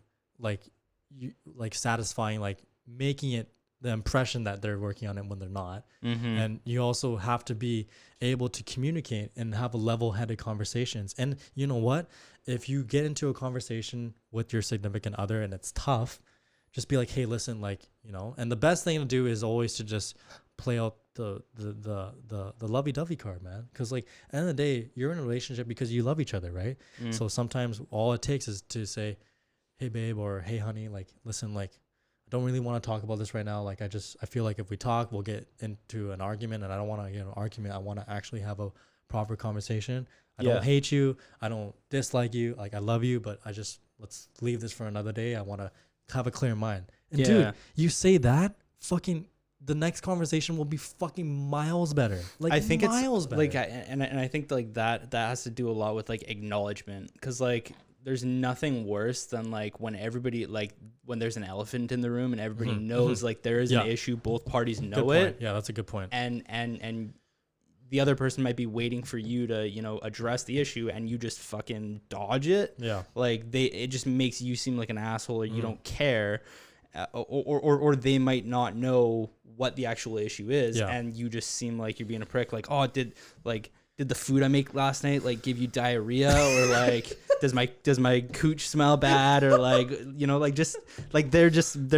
making it the impression that they're working on it when they're not. Mm-hmm. And you also have to be able to communicate and have a level-headed conversations. And you know what? If you get into a conversation with your significant other and it's tough, just be like, hey, listen, like, you know, and the best thing to do is always to just play out the lovey-dovey card, man. Because like at the end of the day, you're in a relationship because you love each other, right? So sometimes all it takes is to say, hey babe, or hey honey, like, listen, like, I don't really want to talk about this right now. Like, I feel like if we talk, we'll get into an argument, and I don't want to get an argument. I want to actually have a proper conversation. I don't hate you. I don't dislike you. Like, I love you, but let's leave this for another day. I want to have a clear mind. And dude, you say that, fucking, the next conversation will be fucking miles better. Like, I think miles it's better. like, and I think like that has to do a lot with like acknowledgement, because like there's nothing worse than like when everybody, like when there's an elephant in the room and everybody knows like there is an issue, both parties know it. Yeah, that's a good point. And the other person might be waiting for you to, you know, address the issue, and you just fucking dodge it. Yeah. Like it just makes you seem like an asshole, or you don't care. Or they might not know what the actual issue is, and you just seem like you're being a prick. Like, oh, did the food I make last night like give you diarrhea, or like does my cooch smell bad, or like, you know, like just like their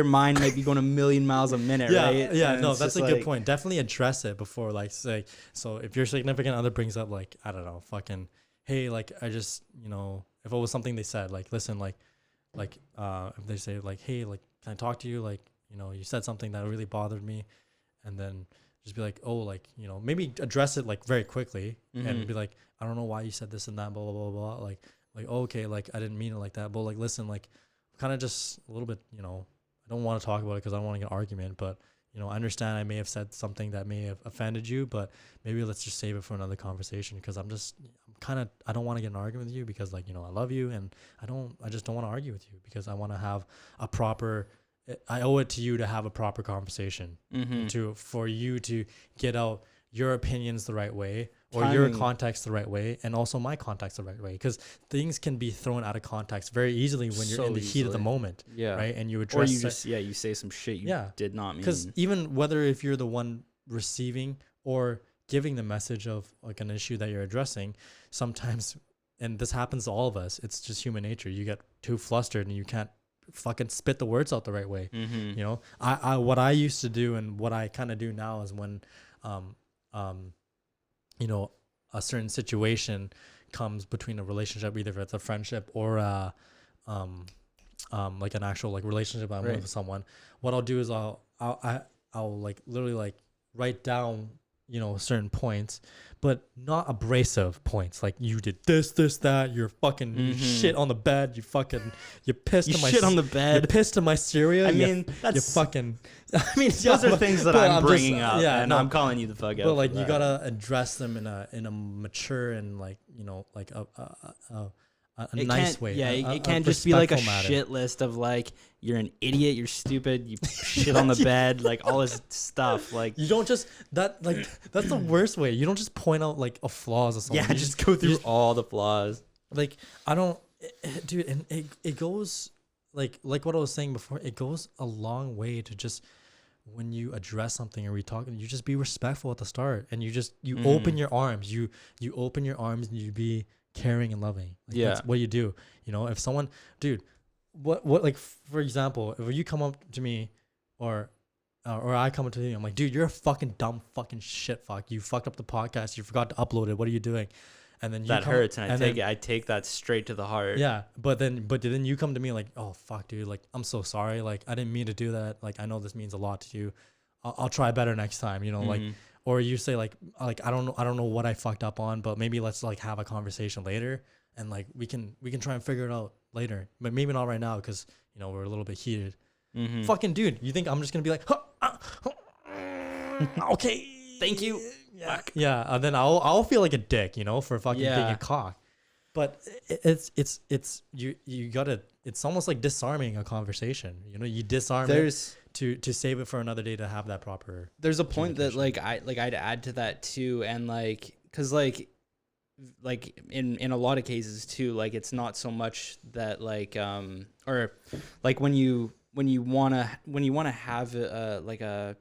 mind might be going a million miles a minute, right? Yeah, and no, that's a good point. Definitely address it before, like, say, so if your significant other brings up, like, I don't know, fucking, hey, like, I just, you know, if it was something they said, like, listen, like if they say like, hey, like, can I talk to you? Like, you know, you said something that really bothered me, and then just be like, oh, like, you know, maybe address it like very quickly and be like, I don't know why you said this and that, blah, blah, blah, blah. Like, oh, okay, like, I didn't mean it like that. But like, listen, like, kind of just a little bit, you know, I don't want to talk about it because I don't want to get an argument, but, you know, I understand I may have said something that may have offended you, but maybe let's just save it for another conversation, because I don't want to get an argument with you because, like, you know, I love you, and I just don't want to argue with you because I want to have a proper, I owe it to you to have a proper conversation, for you to get out your opinions the right way, or your context the right way, and also my context the right way, because things can be thrown out of context very easily when you're in the heat of the moment, right? And you address, or you just you say some shit you did not mean. Because even whether if you're the one receiving or giving the message of like an issue that you're addressing, sometimes, and this happens to all of us, it's just human nature. You get too flustered and you can't fucking spit the words out the right way. You know, I what I used to do and what I kind of do now is when you know, a certain situation comes between a relationship, either if it's a friendship or like an actual like relationship I'm with someone, what I'll do is I'll like literally like write down, you know, certain points, but not abrasive points. Like, you did this, that, you're fucking shit on the bed, you pissed on my shit on the bed, you pissed on my cereal. I mean, you fucking, I mean, those are things that I'm bringing up, and no, I'm calling you the fuck out. But like, you gotta address them in a mature and, like, you know, like a nice way. Yeah, it can't just be like a shit list of like, you're an idiot, you're stupid, you shit on the bed, like all this stuff. Like, you don't just that's the worst way. You don't just point out like a flaws or something. Yeah, just go through all the flaws. Like, I don't, dude, and it goes like what I was saying before. It goes a long way to just, when you address something or we talk, you just be respectful at the start, and you open your arms. You open your arms and you be caring and loving. Like, that's what you do. You know, if someone, dude, what like, for example, if you come up to me or I come up to you, I'm like, dude, you're a fucking dumb fucking shit fuck. You fucked up the podcast. You forgot to upload it. What are you doing? And then that hurts, and I take that straight to the heart. Yeah, but then you come to me like, oh fuck, dude, like, I'm so sorry. Like, I didn't mean to do that. Like, I know this means a lot to you. I'll try better next time. You know, like. Or you say like I don't know what I fucked up on, but maybe let's like have a conversation later, and like we can try and figure it out later, but maybe not right now because, you know, we're a little bit heated. Fucking dude, you think I'm just gonna be like, okay, thank you, yeah, and then I'll feel like a dick, you know, for fucking being a cock. But it's you gotta, it's almost like disarming a conversation. You know, you disarm it to save it for another day to have that proper. There's a point that like I'd add to that too, and like, cause like in a lot of cases too, like, it's not so much that like or like when you when you want to have like a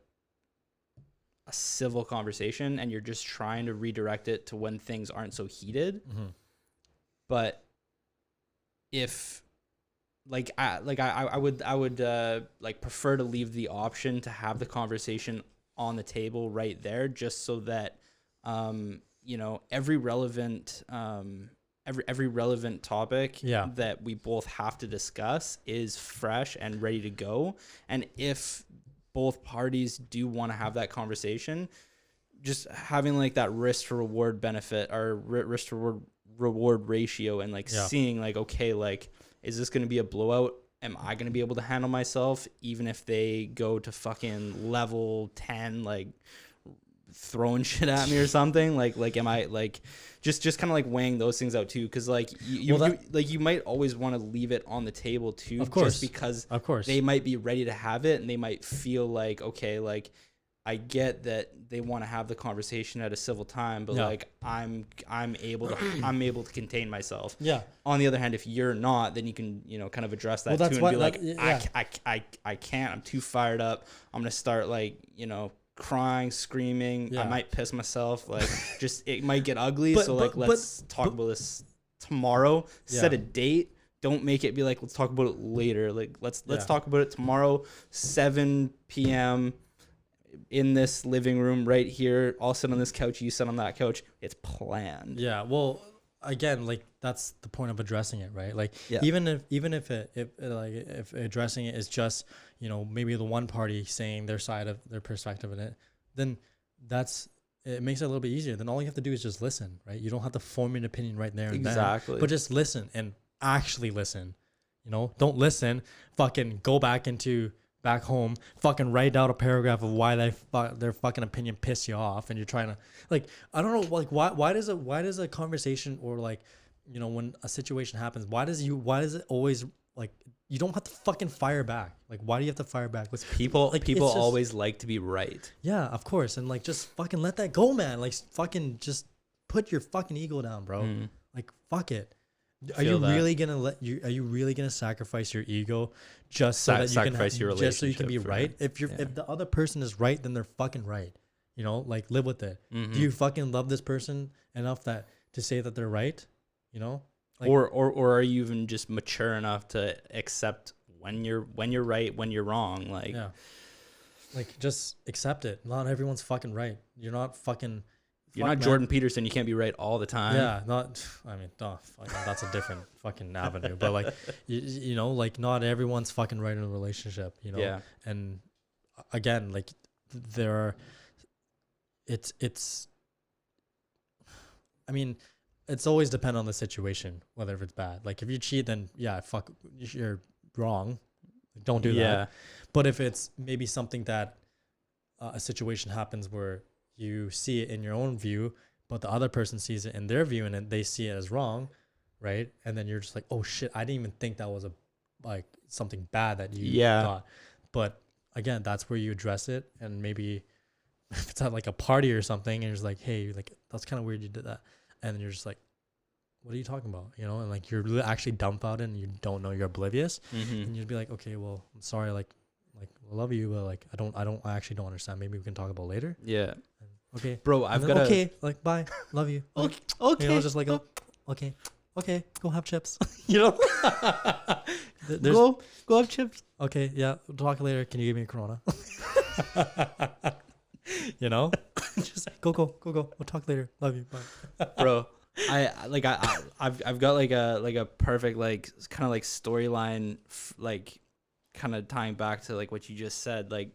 civil conversation, and you're just trying to redirect it to when things aren't so heated. Mm-hmm. But if I would like prefer to leave the option to have the conversation on the table right there, just so that you know, every relevant topic that we both have to discuss is fresh and ready to go. And if both parties do want to have that conversation, just having like that risk to reward benefit or risk to reward ratio, and like seeing like, okay, like, is this going to be a blowout? Am I going to be able to handle myself even if they go to fucking level 10, like throwing shit at me or something? Like am I like just kind of like weighing those things out too? Because like you might always want to leave it on the table too, of course, just because of course they might be ready to have it, and they might feel like, okay, like I get that they want to have the conversation at a civil time, but like I'm able to contain myself. Yeah. On the other hand, if you're not, then you can, you know, kind of address that too, and be like, I can't. I'm too fired up. I'm gonna start like, you know, crying, screaming. Yeah. I might piss myself. Like, just it might get ugly. Let's talk about this tomorrow. Set a date. Don't make it be like, let's talk about it later. Like let's talk about it tomorrow, 7 p.m. in this living room right here. I'll sit on this couch, you sit on that couch. It's planned. Yeah. Well, again, like that's the point of addressing it, right? Like even if addressing it is just, you know, maybe the one party saying their side of their perspective in it, then it makes it a little bit easier. Then all you have to do is just listen, right? You don't have to form an opinion right there and then, but just listen and actually listen. You know, don't listen, fucking go back home, fucking write out a paragraph of why their fucking opinion piss you off, and you're trying to, like, I don't know, like why does a conversation, or like, you know, when a situation happens, why does it always, like, you don't have to fucking fire back. Like, why do you have to fire back? With people always like to be right. Yeah, of course. And like, just fucking let that go, man. Like, fucking just put your fucking ego down, bro. Like, fuck it. Are you really gonna sacrifice your ego just so that you can just so you can be right? If the other person is right, then they're fucking right. You know, like, live with it. Do you fucking love this person enough that to say that they're right? You know, like, or are you even just mature enough to accept when you're right, when you're wrong? Like, like, just accept it. Not everyone's fucking right. You're not fucking. You're not Jordan Peterson. You can't be right all the time. Yeah, that's a different fucking avenue. But like, you know, like, not everyone's fucking right in a relationship, you know? Yeah. And again, like, I mean, it's always depend on the situation, whether if it's bad. Like, if you cheat, then you're wrong. Don't do that. But if it's maybe something that a situation happens where you see it in your own view, but the other person sees it in their view, and then they see it as wrong, right? And then you're just like, oh shit, I didn't even think that was something bad that you thought. But again, that's where you address it. And maybe if it's at like a party or something, and you're just like, hey, like, that's kind of weird you did that. And then you're just like, what are you talking about? You know, and like, you're actually dumbfounded and you don't know, you're oblivious. And you'd be like, okay, well, I'm sorry, like I love you, but like, I actually don't understand. Maybe we can talk about later. Yeah. Okay, bro, like, bye, love you. Okay. You know, just like, oh, okay, go have chips. You know, go have chips. Okay, yeah, we'll talk later. Can you give me a Corona? You know, just go. We'll talk later. Love you. Bye. Bro, I've got like a perfect, like, kind of like storyline, like, kind of tying back to like what you just said. Like,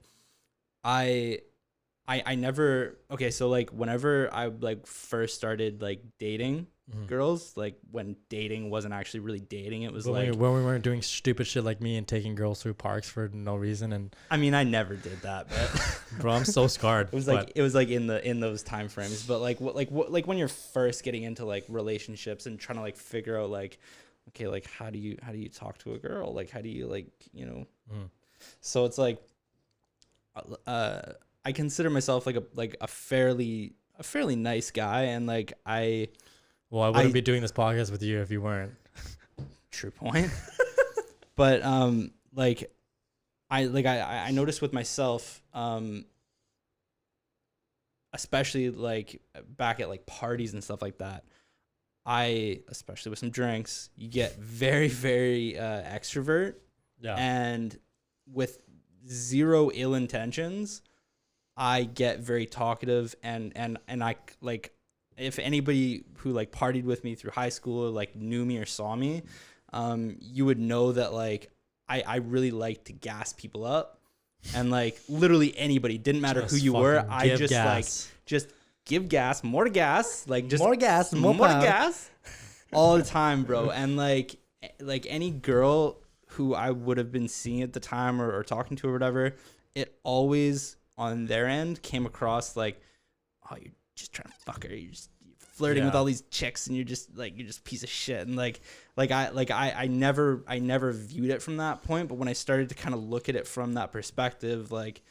I never, okay, so like, whenever I like first started like dating girls, like when dating wasn't actually really dating, it was when we weren't doing stupid shit like me and taking girls through parks for no reason. And I mean, I never did that, but bro, I'm so scarred. It was like in those time frames. But like what when you're first getting into like relationships and trying to like figure out like, okay, like, how do you talk to a girl? Like, how do you, like, you know? So it's like, I consider myself like a fairly nice guy, and like I wouldn't be doing this podcast with you if you weren't. True point. But like, I noticed with myself, especially like back at like parties and stuff like that, especially with some drinks, you get very, very extrovert, and with zero ill intentions, I get very talkative, and I like, if anybody who like partied with me through high school or like knew me or saw me, you would know that like I really like to gas people up, and like literally anybody, didn't matter Just who you were, fucking I give just gas. like just give gas, more gas, like just more gas, more more power. gas all the time, bro. And like any girl who I would have been seeing at the time or talking to or whatever, it always on their end came across like, oh, you're just trying to fuck her, you're flirting with all these chicks, and you're just a piece of shit. And I never viewed it from that point, but when I started to kind of look at it from that perspective, like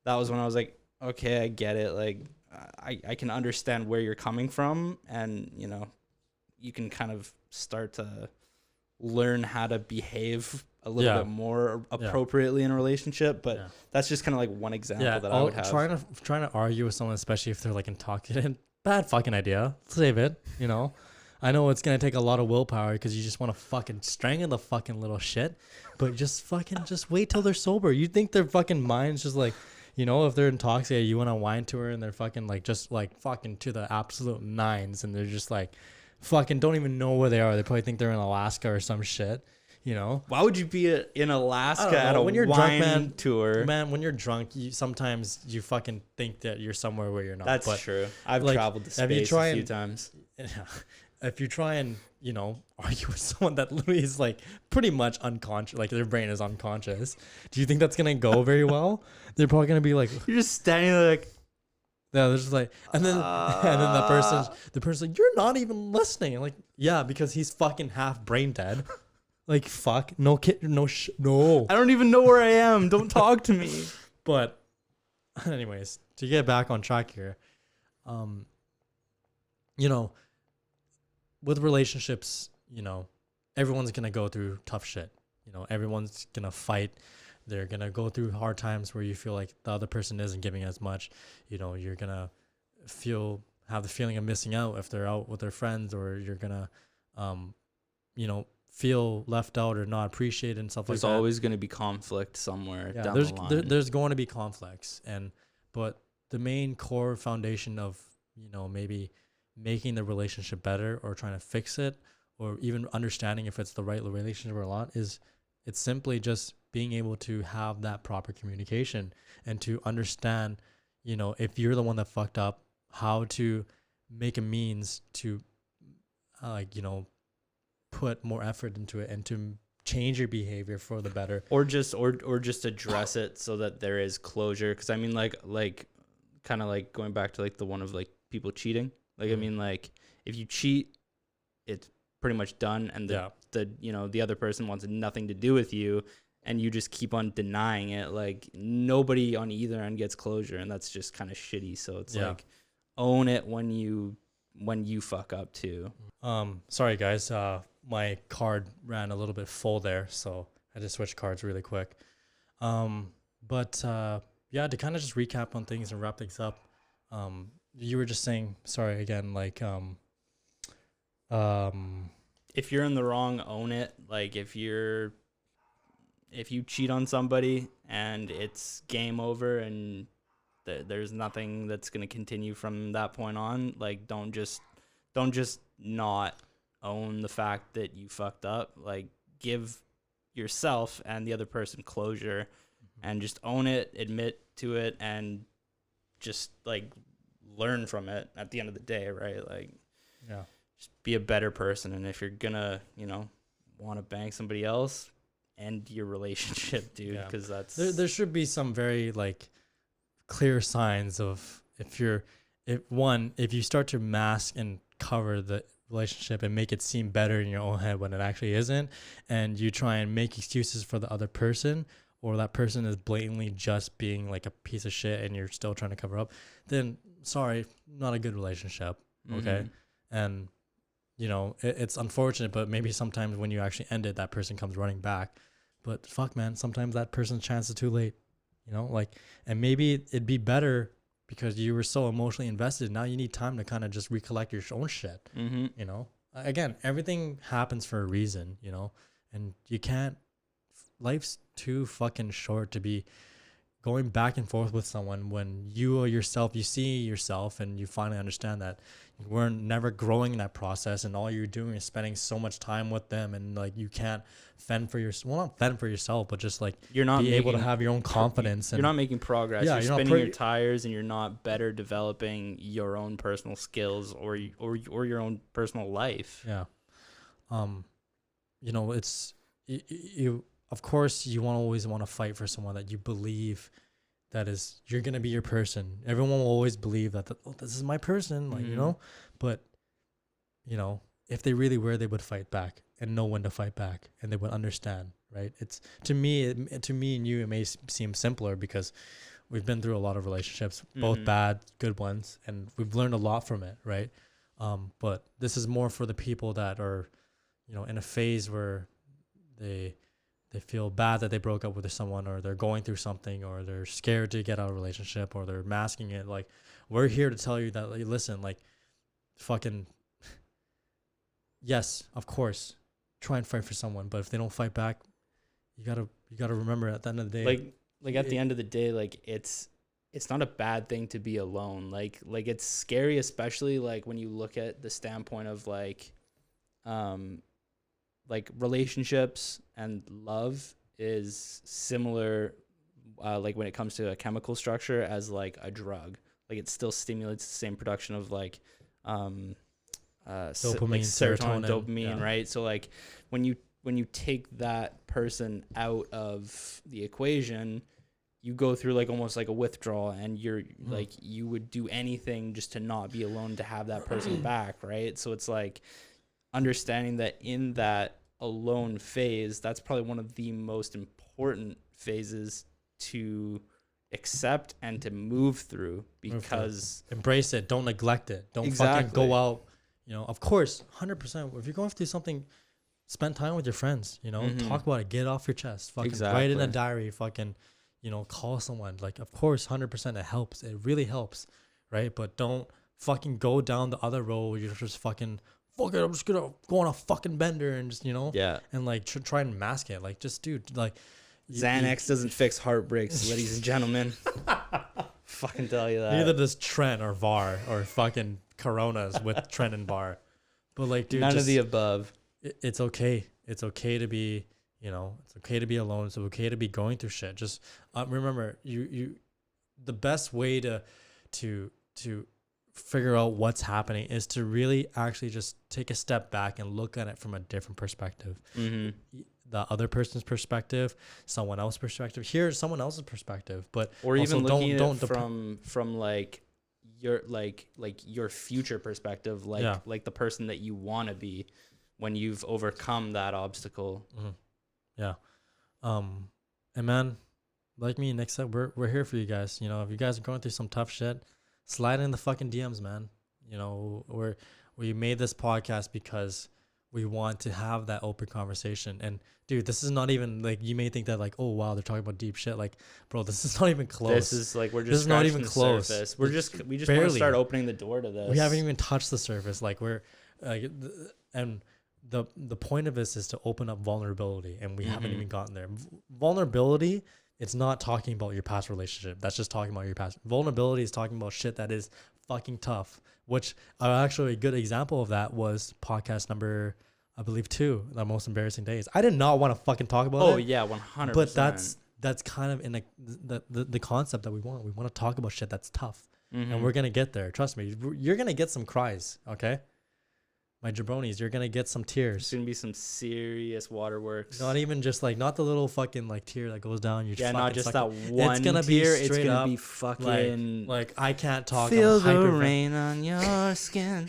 that was when I was like, okay, I get it. Like I can understand where you're coming from, and you know, you can kind of start to learn how to behave a little bit more appropriately in a relationship. But that's just kind of like one example that I would have. Trying to argue with someone, especially if they're like intoxicated, bad fucking idea. Save it, you know. I know it's gonna take a lot of willpower because you just want to fucking strangle the fucking little shit, but just wait till they're sober. You think their fucking mind's just like, you know, if they're intoxicated, you want to wine to her and they're fucking like just like fucking to the absolute nines, and they're just like fucking don't even know where they are. They probably think they're in Alaska or some shit. You know, why would you be in Alaska at a when you're wine drunk, tour? Man, when you're drunk, sometimes you fucking think that you're somewhere where you're not. That's true. I've like, traveled to space a few times. If you try and, you know, argue with someone that literally is like pretty much unconscious, like their brain is unconscious, do you think that's gonna go very well? They're probably gonna be like, you're just standing there like, yeah, they're just like, and then the person's like, you're not even listening. Like, yeah, because he's fucking half brain dead. Like, fuck, no kid, no. I don't even know where I am. Don't talk to me. But, anyways, to get back on track here, you know, with relationships, you know, everyone's gonna go through tough shit. You know, everyone's gonna fight. They're gonna go through hard times where you feel like the other person isn't giving as much. You know, you're gonna have the feeling of missing out if they're out with their friends, or you're gonna, you know, feel left out or not appreciated and stuff like that. There's always going to be conflict somewhere down the line. There's going to be conflicts, but the main core foundation of, you know, maybe making the relationship better or trying to fix it, or even understanding if it's the right relationship or not, is it's simply just being able to have that proper communication and to understand, you know, if you're the one that fucked up, how to make a means to, you know, put more effort into it and to change your behavior for the better, or just address it so that there is closure. Because I mean, like kind of like going back to like the one of like people cheating. Like, I mean, like if you cheat, it's pretty much done, and the you know, the other person wants nothing to do with you, and you just keep on denying it. Like, nobody on either end gets closure, and that's just kind of shitty. So it's like, own it when you fuck up too. Sorry guys, my card ran a little bit full there, so I just switched cards really quick. But yeah, to kind of just recap on things and wrap things up, you were just saying, sorry again, like if you're in the wrong, own it. Like, if you cheat on somebody and it's game over and there's nothing that's going to continue from that point on, like, don't just not own the fact that you fucked up. Like, give yourself and the other person closure, and just own it, admit to it, and just like learn from it at the end of the day, right? Like, just be a better person. And if you're gonna, you know, want to bang somebody else, end your relationship, dude, because that's there should be some very like clear signs of if you start to mask and cover the relationship and make it seem better in your own head when it actually isn't, and you try and make excuses for the other person, or that person is blatantly just being like a piece of shit and you're still trying to cover up, then sorry, not a good relationship. Okay. And you know, it's unfortunate, but maybe sometimes when you actually end it, that person comes running back. But fuck, man, sometimes that person's chance is too late, you know, like, and maybe it'd be better because you were so emotionally invested. Now you need time to kind of just recollect your own shit, you know. Again, everything happens for a reason, you know, and you can't, life's too fucking short to be going back and forth with someone when you or yourself, you see yourself and you finally understand that you weren't never growing in that process, and all you're doing is spending so much time with them, and like you can't fend for yourself. Well, not fend for yourself, but just like you're not be able to have your own confidence. You're not making progress. Yeah, you're spinning your tires, and you're not better developing your own personal skills or your own personal life. Yeah. You know, it's you of course you always want to fight for someone that you believe that is, you're going to be your person. Everyone will always believe that, oh, this is my person, like, you know, but you know, if they really were, they would fight back and know when to fight back, and they would understand, right? It's to me and you, it may seem simpler because we've been through a lot of relationships, both bad, good ones, and we've learned a lot from it, right? But this is more for the people that are, you know, in a phase where they feel bad that they broke up with someone, or they're going through something, or they're scared to get out of a relationship, or they're masking it. Like, we're here to tell you that, like, listen, like, fucking, yes, of course, try and fight for someone, but if they don't fight back, you gotta remember at the end of the day, like at the end of the day, like, it's not a bad thing to be alone. Like it's scary, especially like when you look at the standpoint of like relationships and love is similar, like when it comes to a chemical structure, as like a drug. Like, it still stimulates the same production of like dopamine, like serotonin, dopamine, yeah. right? So like when you take that person out of the equation, you go through like almost like a withdrawal, and you're like, you would do anything just to not be alone, to have that person back, right? So it's like understanding that in that alone phase, that's probably one of the most important phases to accept and to move through, because embrace it, don't neglect it, don't fucking go out, you know. Of course, 100%, if you're going through something, spend time with your friends, you know, talk about it, get it off your chest, fucking write in a diary, fucking, you know, call someone. Like, of course, 100% it helps, it really helps, right? But don't fucking go down the other road where you're just fucking, fuck it, I'm just gonna go on a fucking bender and just, you know, and like try and mask it. Like, just, dude, like, Xanax doesn't fix heartbreaks, ladies and gentlemen. Fucking tell you that. Neither does Trent or VAR or fucking Coronas with Trent and VAR. But like, dude, none of the above. It's okay. It's okay to be, you know, it's okay to be alone. It's okay to be going through shit. Just remember, you the best way to figure out what's happening is to really actually just take a step back and look at it from a different perspective. The other person's perspective, someone else's perspective. Here's someone else's perspective, but or even looking at it from like your future perspective, like the person that you want to be when you've overcome that obstacle. Yeah. And man, like me, next up, we're here for you guys. You know, if you guys are going through some tough shit, slide in the fucking DMs, man. You know, we made this podcast because we want to have that open conversation. And dude, this is not even like, you may think that like, oh wow, they're talking about deep shit. Like, bro, this is not even close. This is like, we're just not even close. Surface. We just want to start opening the door to this. We haven't even touched the surface. Like, we're and the point of this is to open up vulnerability, and we haven't even gotten there. Vulnerability, it's not talking about your past relationship. That's just talking about your past. Vulnerability is talking about shit that is fucking tough, which actually a good example of that was podcast number, I believe, 2, the most embarrassing days. I did not want to fucking talk about it. Oh yeah, 100%. But that's kind of in the concept that we want. We want to talk about shit that's tough, and we're gonna get there. Trust me, you're gonna get some cries. Okay, my jabronis, you're gonna get some tears. It's gonna be some serious waterworks. Not even just like, not the little fucking like tear that goes down your. Yeah, not just that one. It's gonna tear. be straight it's gonna up, be fucking like I can't talk. Feel the rain on your skin.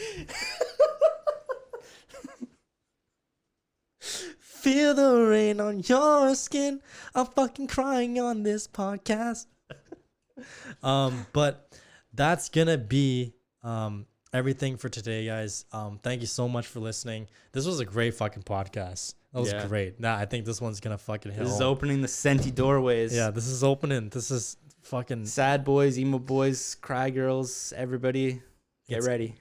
Feel the rain on your skin. I'm fucking crying on this podcast. But that's gonna be everything for today, guys. Thank you so much for listening. This was a great fucking podcast. That was Yeah. great. Nah, I think this one's gonna fucking hit This is home. opening the senti doorways. Yeah, this is opening. This is fucking. Sad boys, emo boys, cry girls, everybody, get It's- ready.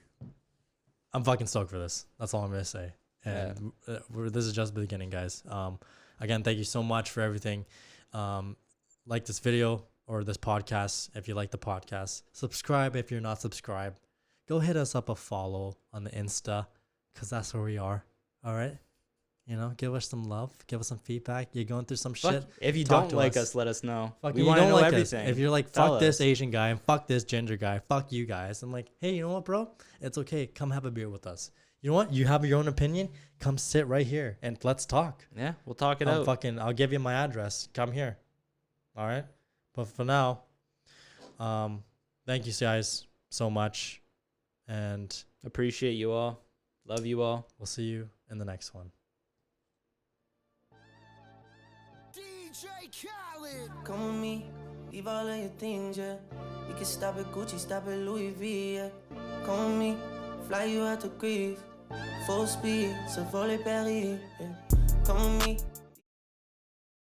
I'm fucking stoked for this. That's all I'm gonna say. And this is just the beginning, guys. Again, thank you so much for everything. Like this video or this podcast if you like the podcast. Subscribe if you're not subscribed. Go hit us up a follow on the Insta, because that's where we are. All right? You know, give us some love. Give us some feedback. You're going through some shit. If you talk don't to like us. us, let us know. Fuck We you, want to don't know like us. everything. If you're like, Tell fuck this us. Asian guy and fuck this ginger guy, fuck you guys. I'm like, hey, you know what, bro? It's okay. Come have a beer with us. You know what? You have your own opinion. Come sit right here and let's talk. Yeah, we'll talk it out. I'll give you my address. Come here. All right. But for now, thank you guys so much. And Appreciate you all. Love you all. we'll see you in the next one. DJ Khaled. Come with me, leave all of your things, yeah. You can stop at Gucci, stop at Louis V, yeah. Come with me, fly you out to Greece. Full speed, so volley Paris, yeah. Come with me,